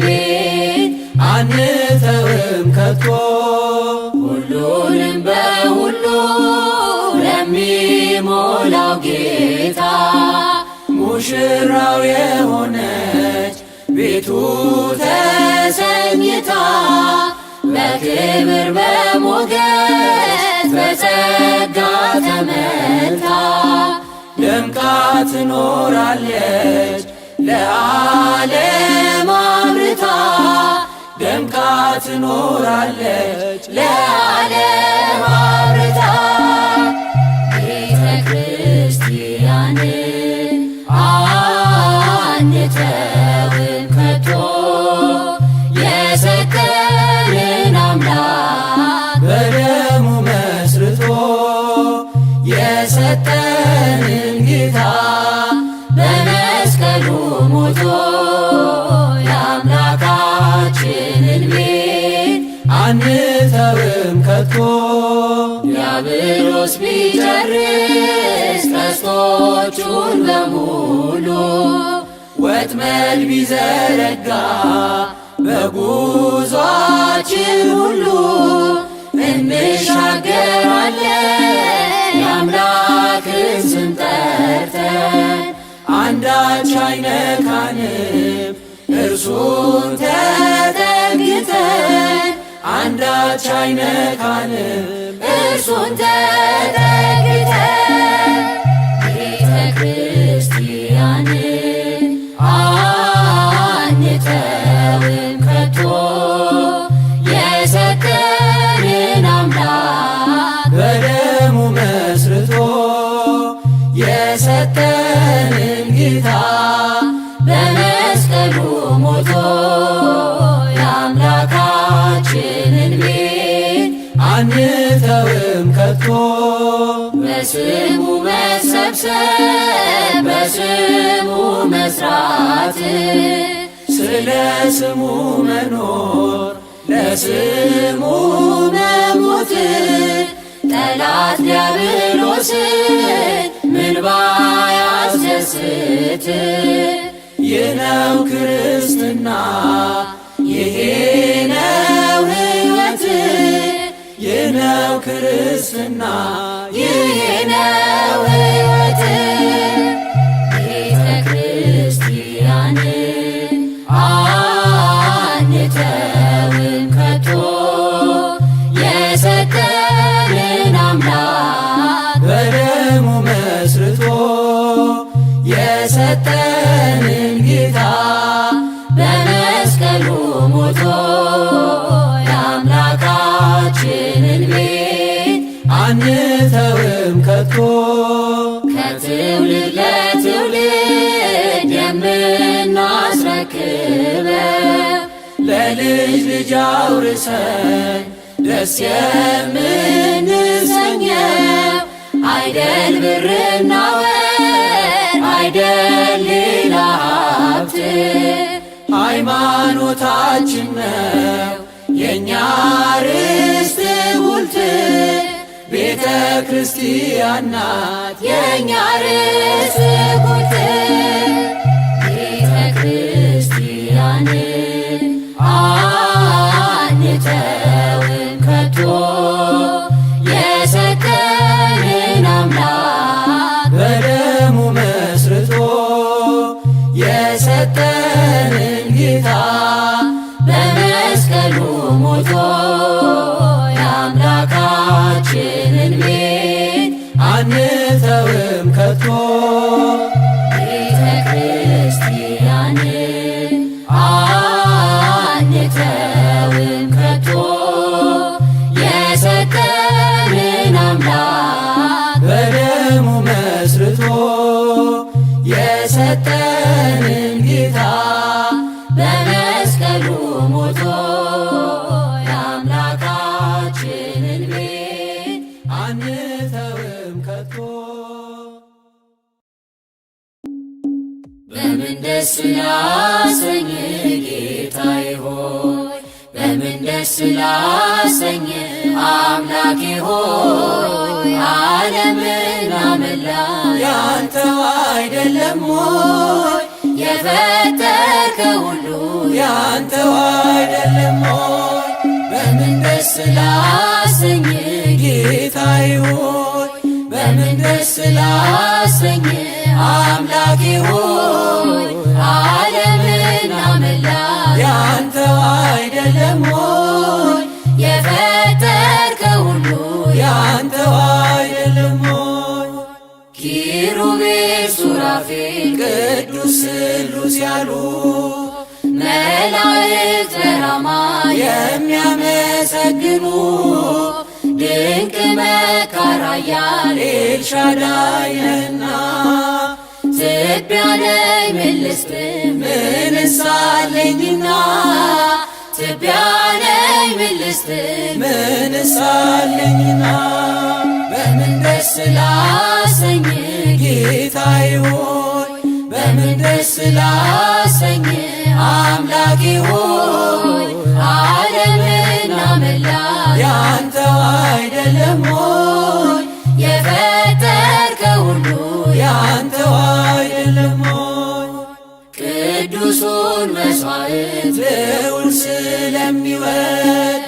ቤት አንተውም ከቶ ሁሉንም በሁሉ ለሚሞላው ጌታ ሙሽራው የሆነች ቤቱ ተሰኝታ በክብር በሞገስ በጸጋ ተመልታ ደምቃ ትኖራለች ለዓለም አብርታ ደምቃ ትኖራለች ለዓለም አብርታ ቤተ ክርስቲያን አንተውም ከቶ የሰጠንን አምላክ በደሙ መስርቶ የሰጠንን ጌታ በመስቀሉ ሞቶ የአምላካችንን ቤት አንተውም ከቶ ዲያብሎስ ቢጨርስ ቀስቶቹን በሙሉ ወጥመድ ቢዘረጋ በጉዟችን ሁሉ እንሻገራለን የአምላክን ስም ጠርተን አንዳች አይነካንም እርሱን ተጠግተን አንዳች አይነካንም እርሱን ተጠግተን ቤተ ክርስቲያን አንተውም ከቶ የሰጠንን አምላክ በደሙ መስርቶ የሰጠንን ጌታ በመስቀሉ ሞቶ የአምላካችንን ቤት አንተውም ከቶ በስሙ መሰብሰብ በስሙ መስራት ስለ ስሙ መኖር ለስሙ መሞት ጠላት ዲያብሎስን ምን ባያስደስት ይህ ነው ክርስትና ይሄ ነው ሕይወት ይህ ነው ክርስትና ይሄ ነው ሕይወት ቤተ ክርስቲያን አንተውም ከቶ የሰጠንን አምላክ በደሙ መስርቶ የሰጠንን ጌታ በመስቀሉ የልጅ ልጅ አውርሰን ደስ የምንሰኘው አይደል ብርና ወርቅ አይደል ሌላ ሀብት ሃይማኖታችን ነው የእኛ ርስት ጉልት ቤተ ክርስቲያን ናት የእኛ ርስት ጉልት ቤተ ክርስቲያን አንተውም ከቶ የሰጠንን አምላክ በደሙ መስርቶ የሰጠንን ጌታ በመስቀሉ ሞቶ የአምላካችንን ቤት አንተውም ከቶ ቤተ ክርስቲያን አንተውም ከቶ የሰጠንን አምላክ በደሙ መስርቶ የሰጠንን ጌታ በመስቀሉ ሞቶ የአምላካችንን ቤት አንተውም ከቶ በምን ደስ ላሰኝ ጌታዬ ሆይ በምን ደስ ላሰኝ አምላኬ ሆይ ዓለምና መላ ያንተው አይደለም ሆይ የፈጠርከው ሁሉ ያንተው አይደለም ሆይ በምን ደስ ላሰኝ ጌታዬ ሆይ በምን ደስ ላሰኝ አምላኬ ሆይ ዓለምና መላ ያንተው አይደለም ሆይ የፈጠርከው ሁሉ ያንተው አይደለም ሆይ ኪሩቤል ሱራፌል ቅዱስ ስሉስ ያሉ መላእክት በራማ የሚያመሰግኑ ድንቅ መካር ኃያል ኤልሻዳይ ነህና ትቢያ ነኝ ምን ልስጥ ምንስ አለኝና ትቢያ ነኝ ምን ልስጥ ምንስ አለኝና በምን ደስ ላሰኝ ጌታዬ ሆይ በምን ደስ ላሰኝ አምላኬ ሆይ ዓለምና መላ ያንተው አይደለም ሆይ የፈጠርከው ሁሉ ያንተው አይደለም ሆይ ቅዱሱን መሥዋዕት ልዑል ስለሚወድ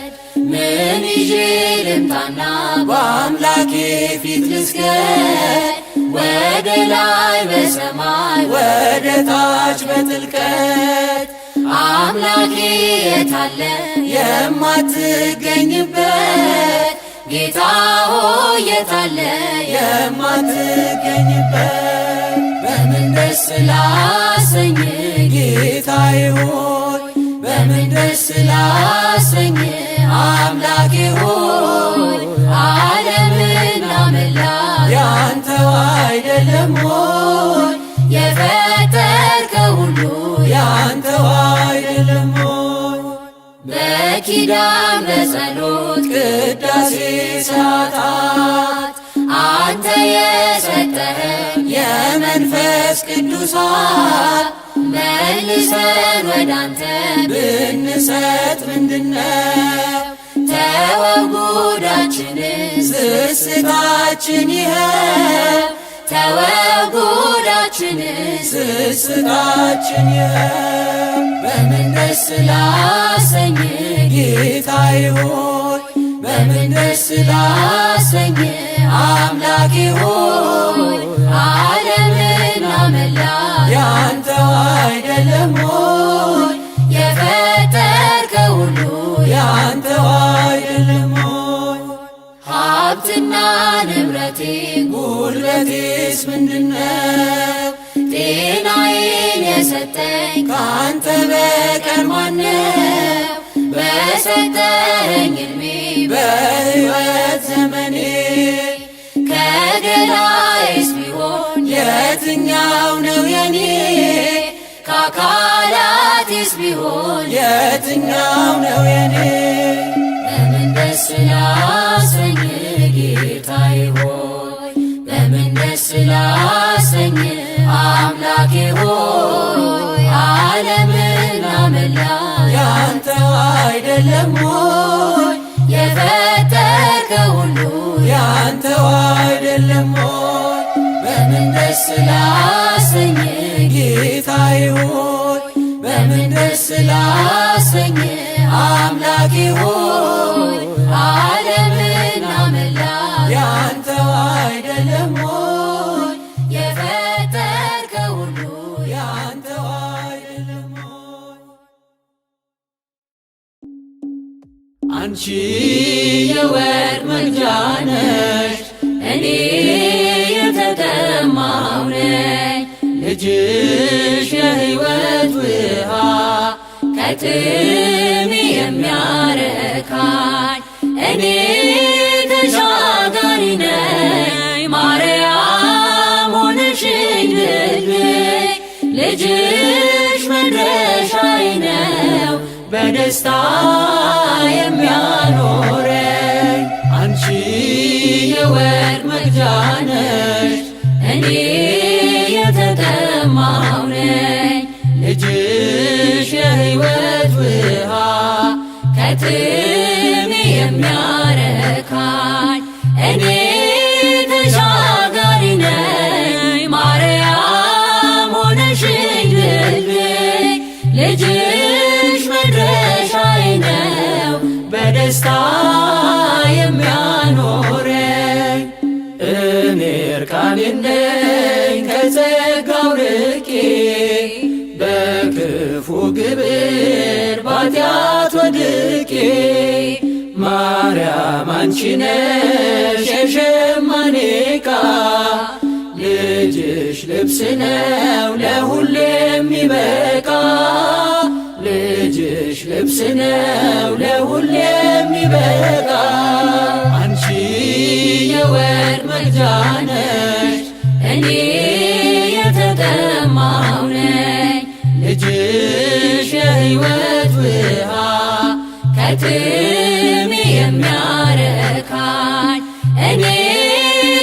ምን ይዤ ልምጣና በአምላኬ ፊት ልስገድ ወደ ላይ በሰማይ ወደ ታች በጥልቀት አምላኬ የታለ የማትገኝበት ጌታ ሆይ የታለ የማትገኝበት በምን ደስ ላሰኝ ጌታዬ ሆይ በምን ደስ ላሰኝ አምላኬ ሆይ ዓለምና መላ ያንተው አይደለም ሆይ የፈጠርከው ሁሉ ያንተው አይደለም ሆይ በኪዳን በጸሎት ቅዳሴ ሰዓታት አንተ የሰጠኸን የመንፈስ ቅዱሳት መልሰን ወዳንተ ብንሰጥ ምንድነው ተወው ጉዳችንን ስስታችን ይኸው ተወው ጉዳችንን ስስታችን ይኸው በምን ደስ ላሰኝ ጌታዬ ሆይ በምን ደስ ላሰኝ አምላኬ ሆይ ዓለምና መላ ያንተው አይደለም ሆይ የፈጠርከው ሁሉ ያንተው አይደለም ሆይ ሀብትና ንብረቴ ጉልበቴስ ምንድነው ጤናዬን የሰጠኝ ካንተ በቀር ማነው በሰጠኝ ዕድሜ በሕይወት ዘመኔ ከገላዬስ ቢሆን የትኛው ነው የኔ ከአካላት ሰባቴስ ቢሆን የትኛው ነው የኔ? በምን ደስ ላሰኝ ጌታዬ ሆይ በምን ደስ ላሰኝ አምላኬ ሆይ ዓለምና መላ ያንተው አይደለም ሆይ የፈጠርከው ሁሉ ያንተው አይደለም ሆይ በምን ደስ ላሰኝ ጌታዬ ሆይ በምን ደስ ላሰኝ አምላኬ ሆይ ዓለምና መላ ያንተው አይደለም ሆይ የፈጠርከው ሁሉ ያንተው አይደለም ሆይ አንቺ የወርቅ መቅጃ ነሽ እኔ የተጠማሁ ነኝ ልጅሽ የሕይወት ውሃ ከጥሜ የሚያረካኝ እኔ ተሻጋሪ ነኝ ማርያም ሆነሽኝ ድልድይ ልጅሽ መድረሻዬ ነው በደስታ የሚያኖረኝ አንቺ የወርቅ መቅጃ ነሽ እኔ የተጠማሁ ነኝ ልጅሽ የሕይወት ውሃ ከጥሜ የሚያረካኝ እኔ ተሻጋሪ ነኝ ማርያም ሆነሽኝ ድልድይ ልጅሽ መድረሻዬ ነው በደስታ የሚያኖረኝ እኔ እርቃኔን ነኝ ከጸጋው ርቄ በክፉ ግብር ባጢአት ወድቄ ማርያም አንቺ ነሽ የሸማኔ ዕቃ ልጅሽ ልብስ ነው ለሁሌ የሚበቃ ልጅሽ ልብስ ነው ለሁሌ የሚበቃ አንቺ የወርቅ መቅጃ ነሽ እኔ የተጠማሁ ነኝ ልጅሽ የሕይወት ውሃ ከጥሜ የሚያረካኝ እኔ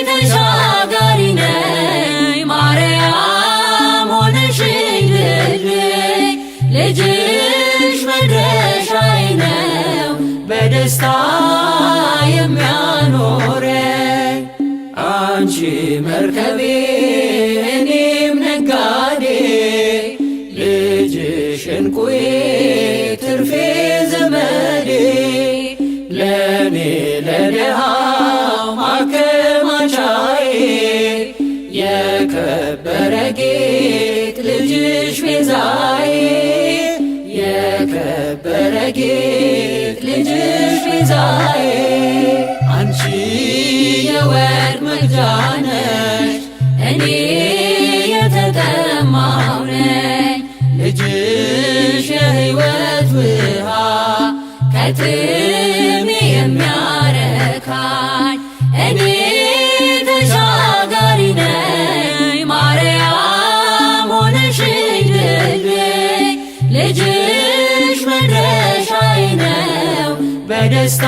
ተሻጋሪ ነኝ ማርያም ሆነሽኝ ድልድይ ልጅሽ መድረሻዬ ነው በደስታ የሚያኖረኝ አንቺ መርከቤ እኔም ነጋዴ ልጅሽ እንቁዬ ትርፌ ዘመዴ ለኔ ለድሃው ማከማቻዬ የከበረ ጌጥ ልጅሽ ቤዛዬ የከበረ ጌጥ ልጅሽ ቤዛዬ አንቺ የወርቅ መቅጃ ነሽ እኔ የተጠማሁ ነኝ ልጅሽ የሕይወት ውሃ ከጥሜ የሚያረካኝ እኔ ተሻጋሪ ነኝ ማርያም ሆነሽኝ ድልድይ ልጅሽ መድረሻዬ ነው በደስታ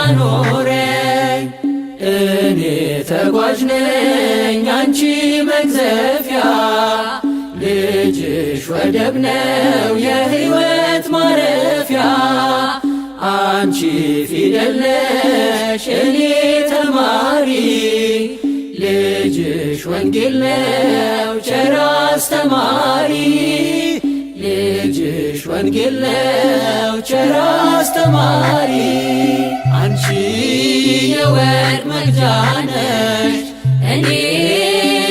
የሚያኖረኝ እኔ ተጓዥ ነኝ አንቺ መግዘፊያ ልጅሽ ወደብ ነው የሕይወት ማረፊያ አንቺ ፊደል ነሽ እኔ ተማሪ ልጅሽ ወንጌል ነው ቸር አስተማሪ ልጅሽ ወንጌል ነው ቸር አስተማሪ አንቺ የወርቅ መቅጃ ነሽ እኔ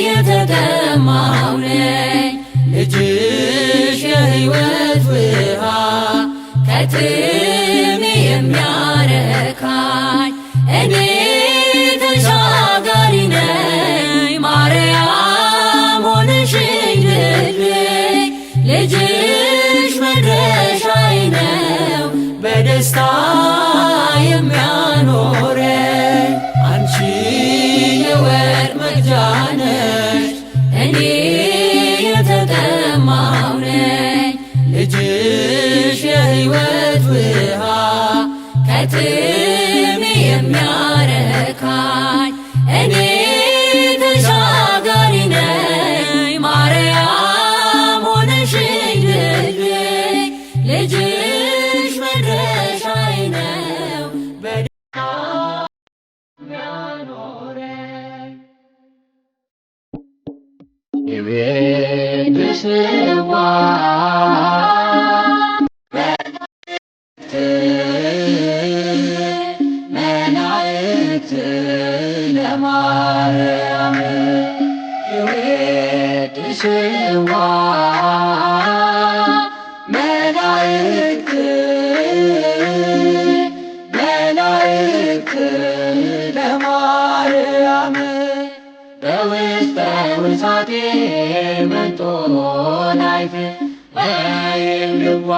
የተጠማሁ ነኝ ልጅሽ የሕይወት ውሃ ከጥሜ የሚያረካኝ እኔ ተሻጋሪ ነኝ ማርያም ሆነሽኝ ድልድይ ልጅሽ መድረሻዬ ነው በደስታ የሚያኖረኝ አንቺ የወርቅ መቅጃ ነሽ እኔ የተጠማሁ ነኝ በትሜ የሚያረካኝ እኔ ተሻጋሪ ነኝ ማርያም ሆነሽኝ ድልድይ ልጅሽ መድረሻዬ ነው በደስታ የሚያኖረኝ የቤትሽ ጽዋ መላእክት ለማርያም የቤትሽ ጽዋ መላእክት ለማርያም በውስጠ ውሳቴ መንጦላዕት ወይብልዋ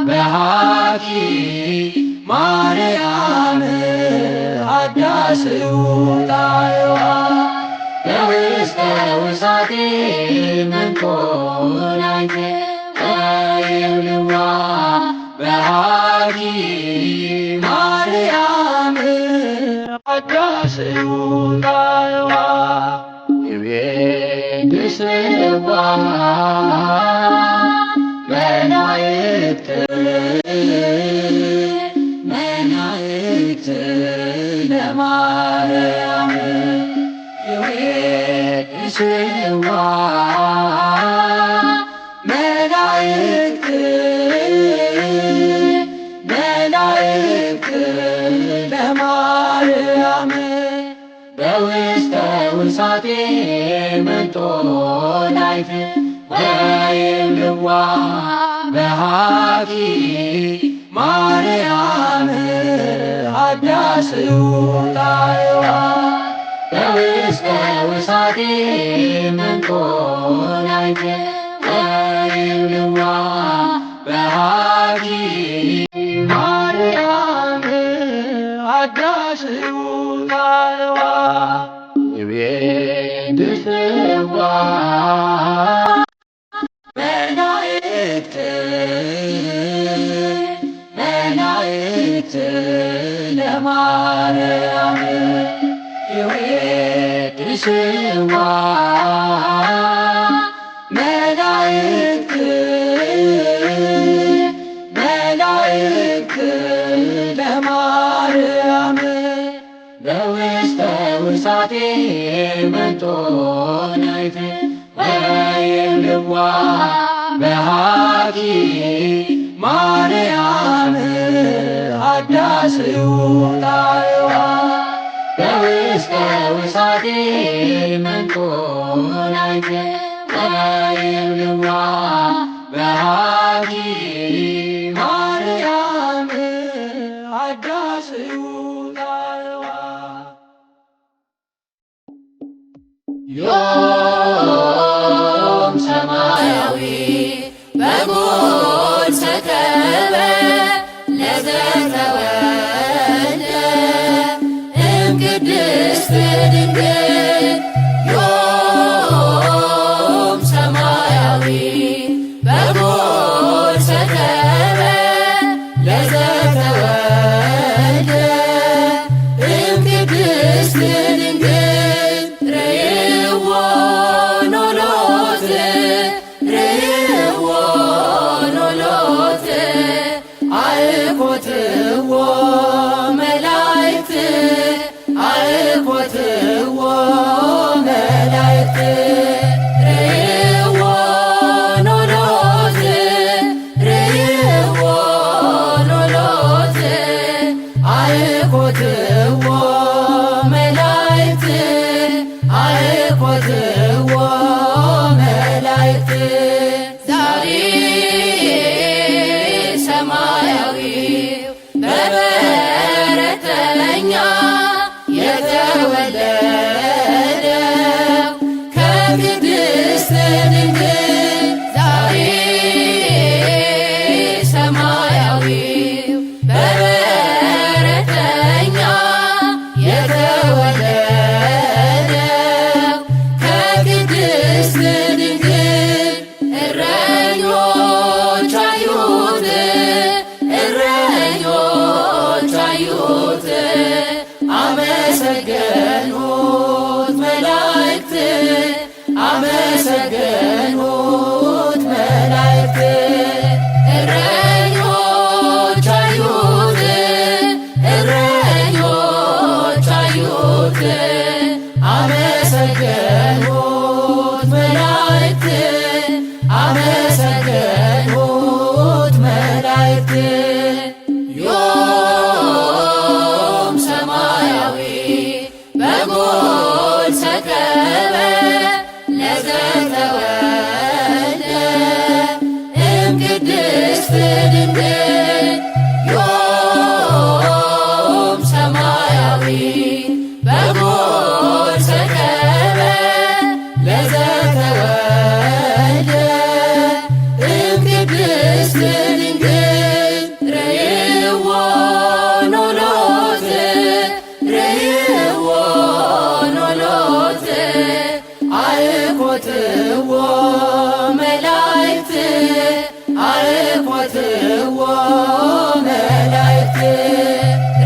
በሃኪ ማርያም አዳስኡ ጣዕዋ በውስጠ ውሳቴ መንጦላዕት ወይብልዋ በሃኪ ማርያም አዳስኡ ጣዕዋ የቤትሽ ጽዋ መላእክት ለማርያም የቤትሽ ጽዋ መላእክት ለማርያም በውስጠ ውሳቴ መንጦላዕት ወይብልዋ በሃኪ ማርያም አዳስኡ ጣዕዋ በውስጠ ውሳቴ መንጦላዕት ወይብልዋ በሃኪ ማርያም አዳስኡ ጣዕዋ የቤትሽ ጽዋ መላእክት ለማርያም የቤትሽ ጽዋ መላእክት ለማርያም በውስጠ ውሳቴ መንጦላዕት ወይብልዋ በሃኪ ማርያም አዳስኡ ጣዕዋ በውስጠ ውሳቴ መንጦላዕት ወይብልዋ በሃኪ ማርያም አዳስኡ ጣዕዋ ዮም ሰማያዊ በጎል ሰከበ ለዘተወልደ እምቅድስት ድንግል ዮም ሰማያዊ በጎል ሰከበ ለዘተወልደ እምቅድስት ድንግል ርእይዎ ኖሎት አእኮትዎ መላእክት ርእይዎ ኖሎት አእኮትዎ መላእክት ዛሬ ሰማያዊው በበረተኛ የተወለደው ከቅድስት ድንግል ዛሬ ሰማያዊው በበረተኛ የተወለደው ከቅድስት ድንግል እረኞች አዩት አመሰገኑት መላእክት አመሰገኑት መላእክት እረኞች አዩት እረኞች አዩት አመሰገኑት መላእክት አመሰገኑት መላእክት ዮም ሰማያዊ በጎል ሰከበ ለዘተወልደ እምቅድስት ድንግል ዮም ሰማያዊ በጎል ሰከበ ለዘተወልደ እምቅድስት ድንግል ርይዎ ኖሎት ርይዎ ኖሎት አርኮትዎ መላእክት አርኮትዎ መላእክት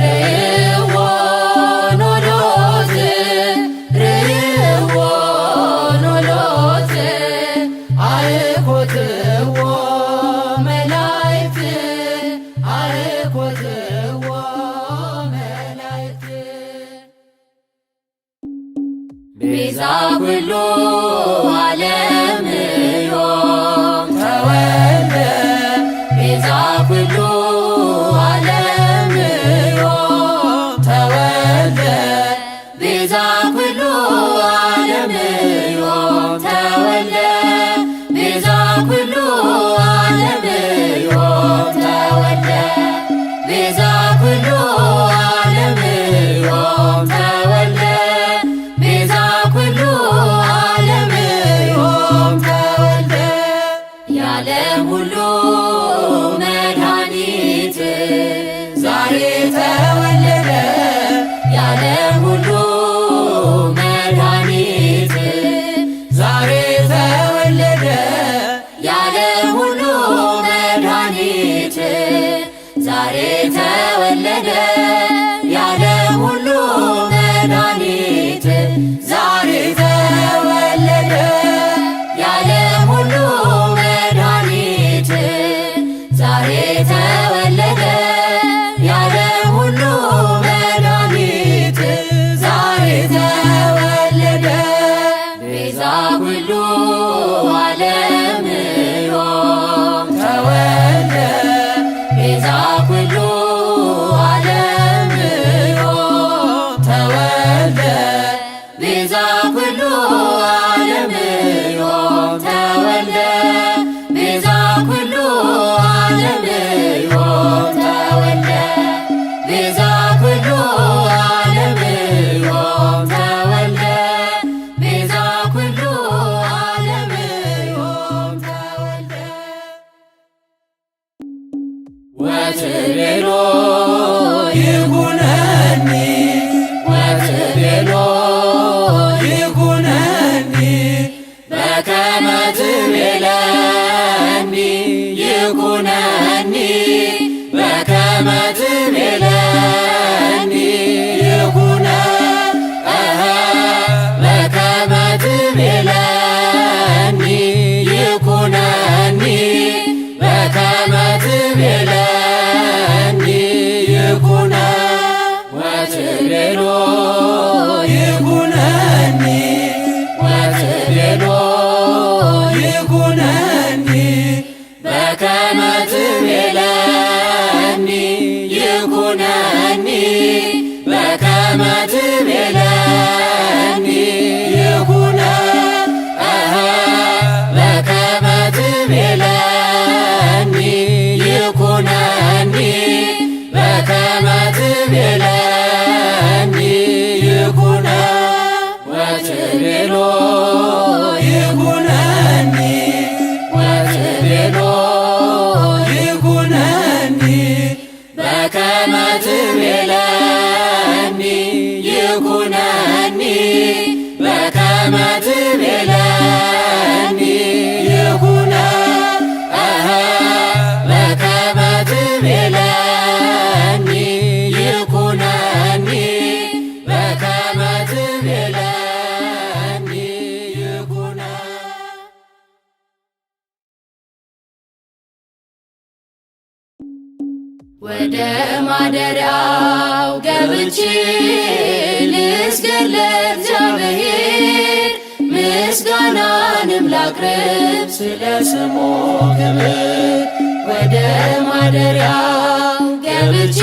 ርይዎ ኖሎት ርይዎ ኖሎት አርኮትዎ መላእክት አርኮትዎ መላእክት ቤዛ ኩሉ ዓለም ዮም ተወልደ ቤዛ ኩሉ ዓለም ዮም ተወልደ ቤዛ ኩሉ ዓለም ዮም ተወልደ ቤዛ ኩሉ ዓለም ዮም ተወልደ ቤዛ ኩሉ ዓለም ዮም ተወልደ ቤዛ ኩሉ ዓለም ዮም ተወልደ የዓለም ሁሉ መድኃኒት ዛሬ ተወለደ የዓለም ሁሉ መድኃኒት ዛሬ ተወለደ የዓለም ሁሉ መድኃኒት ዛሬ ተወለደ የዓለም ሁሉ መድኃኒት ዛሬ ተወለደ የዓለም ሁሉ መድኃኒት ዛሬ ተወለደ የዓለም ሁሉ መድኃኒት ዛሬ ተወለደ ቤዛ ኩሉ ዓለም ዮም ተወልደ ቤዛ ኩሉ ዓለም ዮም ተወልደ ቤዛ ኩሉ ዓለም ዮም ተወልደ ቤዛ ኩሉ ዓለም ዮም ተወልደ ቤዛ ኩሉ ዓለም ዮም ተወልደ ቤዛ ኩሉ ዓለም ዮም ተወልደ ወትቤሎ ይኩነኒ ወትቤሎ ይኩነኒ በከመ ትቤለኒ ይኩነኒ በከመ ትቤለኒ ይኩነ በከመ ትቤለኒ ይኩነኒ በከመ ትቤለኒ ይኩነ ወትቤሎ ይኩነኒ ወትቤሎ ይኩነኒ በከመ ትቤለኒ ይኩነኒ በከመ ትቤለኒ ይኩነ በከመ ትቤለኒ ይኩነኒ በከመ ትቤለኒ ይኩነ ወትቤሎ ይኩነኒ ወትቤሎ ይኩነኒ በከመ ትቤለኒ ይኩነኒ በከመ ትቤለኒ ይኩነ በከመ ትቤለኒ ይኩነኒ በከመ ወደ ማደሪያው ገብቼ ልስገድ ለእግዚአብሔር ምስጋናንም ላቅርብ ስለ ስሙ ክብር። ወደ ማደሪያው ገብቼ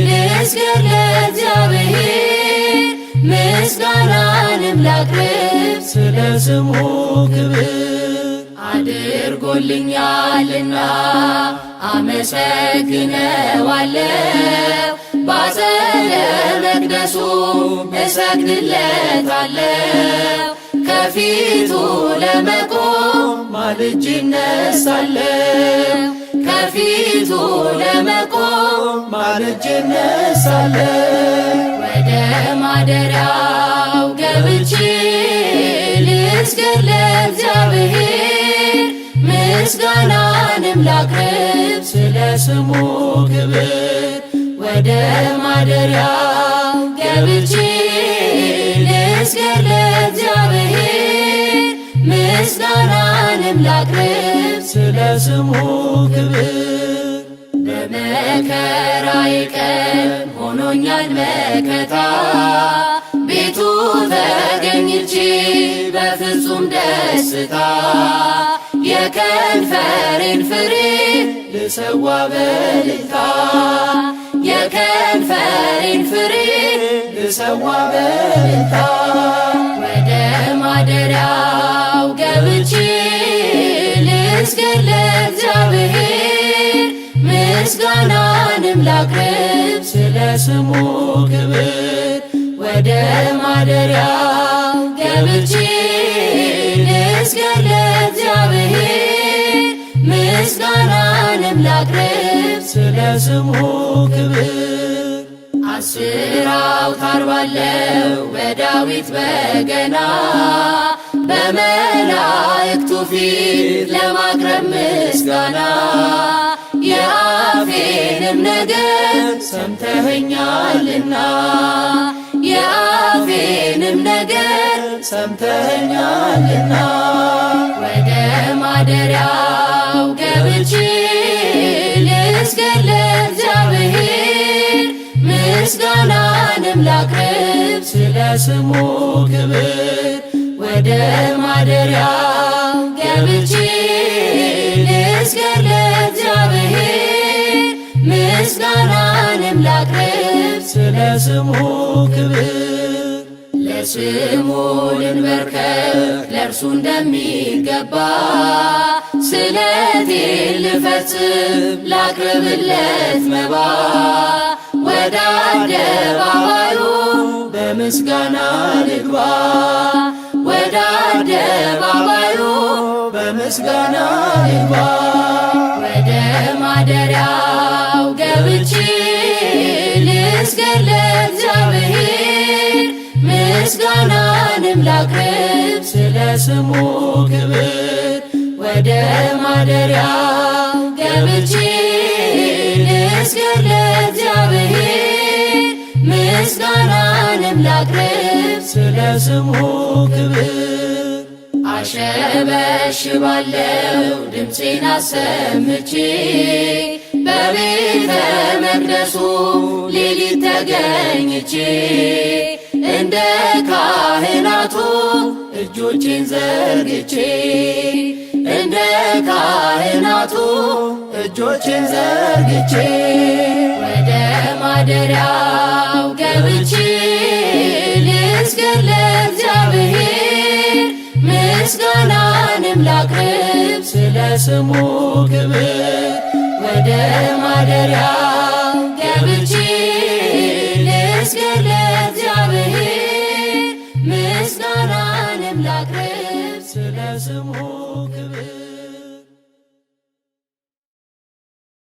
ልስገድ ለእግዚአብሔር ምስጋናንም ላቅርብ ስለ ስሙ ክብር። አድርጎልኛልና አመሰግነዋለሁ፣ ባጸደ መቅደሱ እሰግድለታለሁ። ከፊቱ ለመቆም ማልጄ እነሳለሁ፣ ከፊቱ ለመቆም ማልጄ እነሳለሁ። ወደ ማደሪያው ገብቼ ልስገድ ለእግዚአብሔር ምስጋናንም ላቅርብ ስለ ስሙ ክብር። ወደ ማደሪያው ገብቼ ልስገድ ለእግዚአብሔር ምስጋናንም ላቅርብ ስለ ስሙ ክብር። በመከራዬ ቀን ሆኖኛል መከታ ቤቱ ተገኝቼ በፍጹም ደስታ የከንፈሬን ፍሬ ልሰዋ በእልልታ የከንፈሬን ፍሬ ልሰዋ በእልልታ። ወደ ማደሪያው ገብቼ ልስገድ ለእግዚአብሔር ምስጋናንም ላቅርብ ስለ ስሙ ክብር። ወደ ማደሪያው ገብቼ ልስገድ ለእግዚአብሔር ምስጋናንም ላቅርብ ስለ ስሙ ክብር። 10 አውታር ባለው በዳዊት በገና በመላእክቱ ፊት ለማቅረብ ምስጋና የአፌንም ነገር ሰምተኸኛልና የአፌንም ነገር ሰምተኸኛልና። ወደ ማደሪያው ገብቼ ልስገድ ለእግዚአብሔር ምስጋናንም ላቅርብ ስለ ስሙ ክብር። ወደ ማደሪያው ገብቼ ልስገድ ለእግዚአብሔር ምስጋናንም ላቅርብ ስለ ስሙ ክብር። ለስሙ ልንበርከክ ለእርሱ እንደሚገባ ስለቴን ልፈጽም ላቅርብለት መባ። ወደ አደባባዩ በምስጋና ልግባ ወደ አደባባዩ በምስጋና ልግባ። ወደ ማደሪያው ገብቼ ልስገድ ለእግዚአብሔር ምስጋናንም ላቅርብ ስለ ስሙ ክብር። ወደ ማደሪያው ገብቼ ልስገድ ለእግዚአብሔር ምስጋናንም ላቅርብ ስለ ስሙ ክብር። አሸበሽባለው ድምፄን አሰምቼ በቤተ መቅደሱ ሌሊት ተገኝቼ እንደ ካህናቱ እጆቼን ዘርግቼ እንደ ካህናቱ እጆቼን ዘርግቼ ወደ ማደሪያው ገብቼ ልስገድ ለእግዚአብሔር ምስጋናንም ላቅርብ ስለ ስሙ ክብር። ወደ ማደሪያው ገብቼ ልስገድ ለእግዚአብሔር ምስጋናንም ላቅርብ ስለ ስሙ ክብር።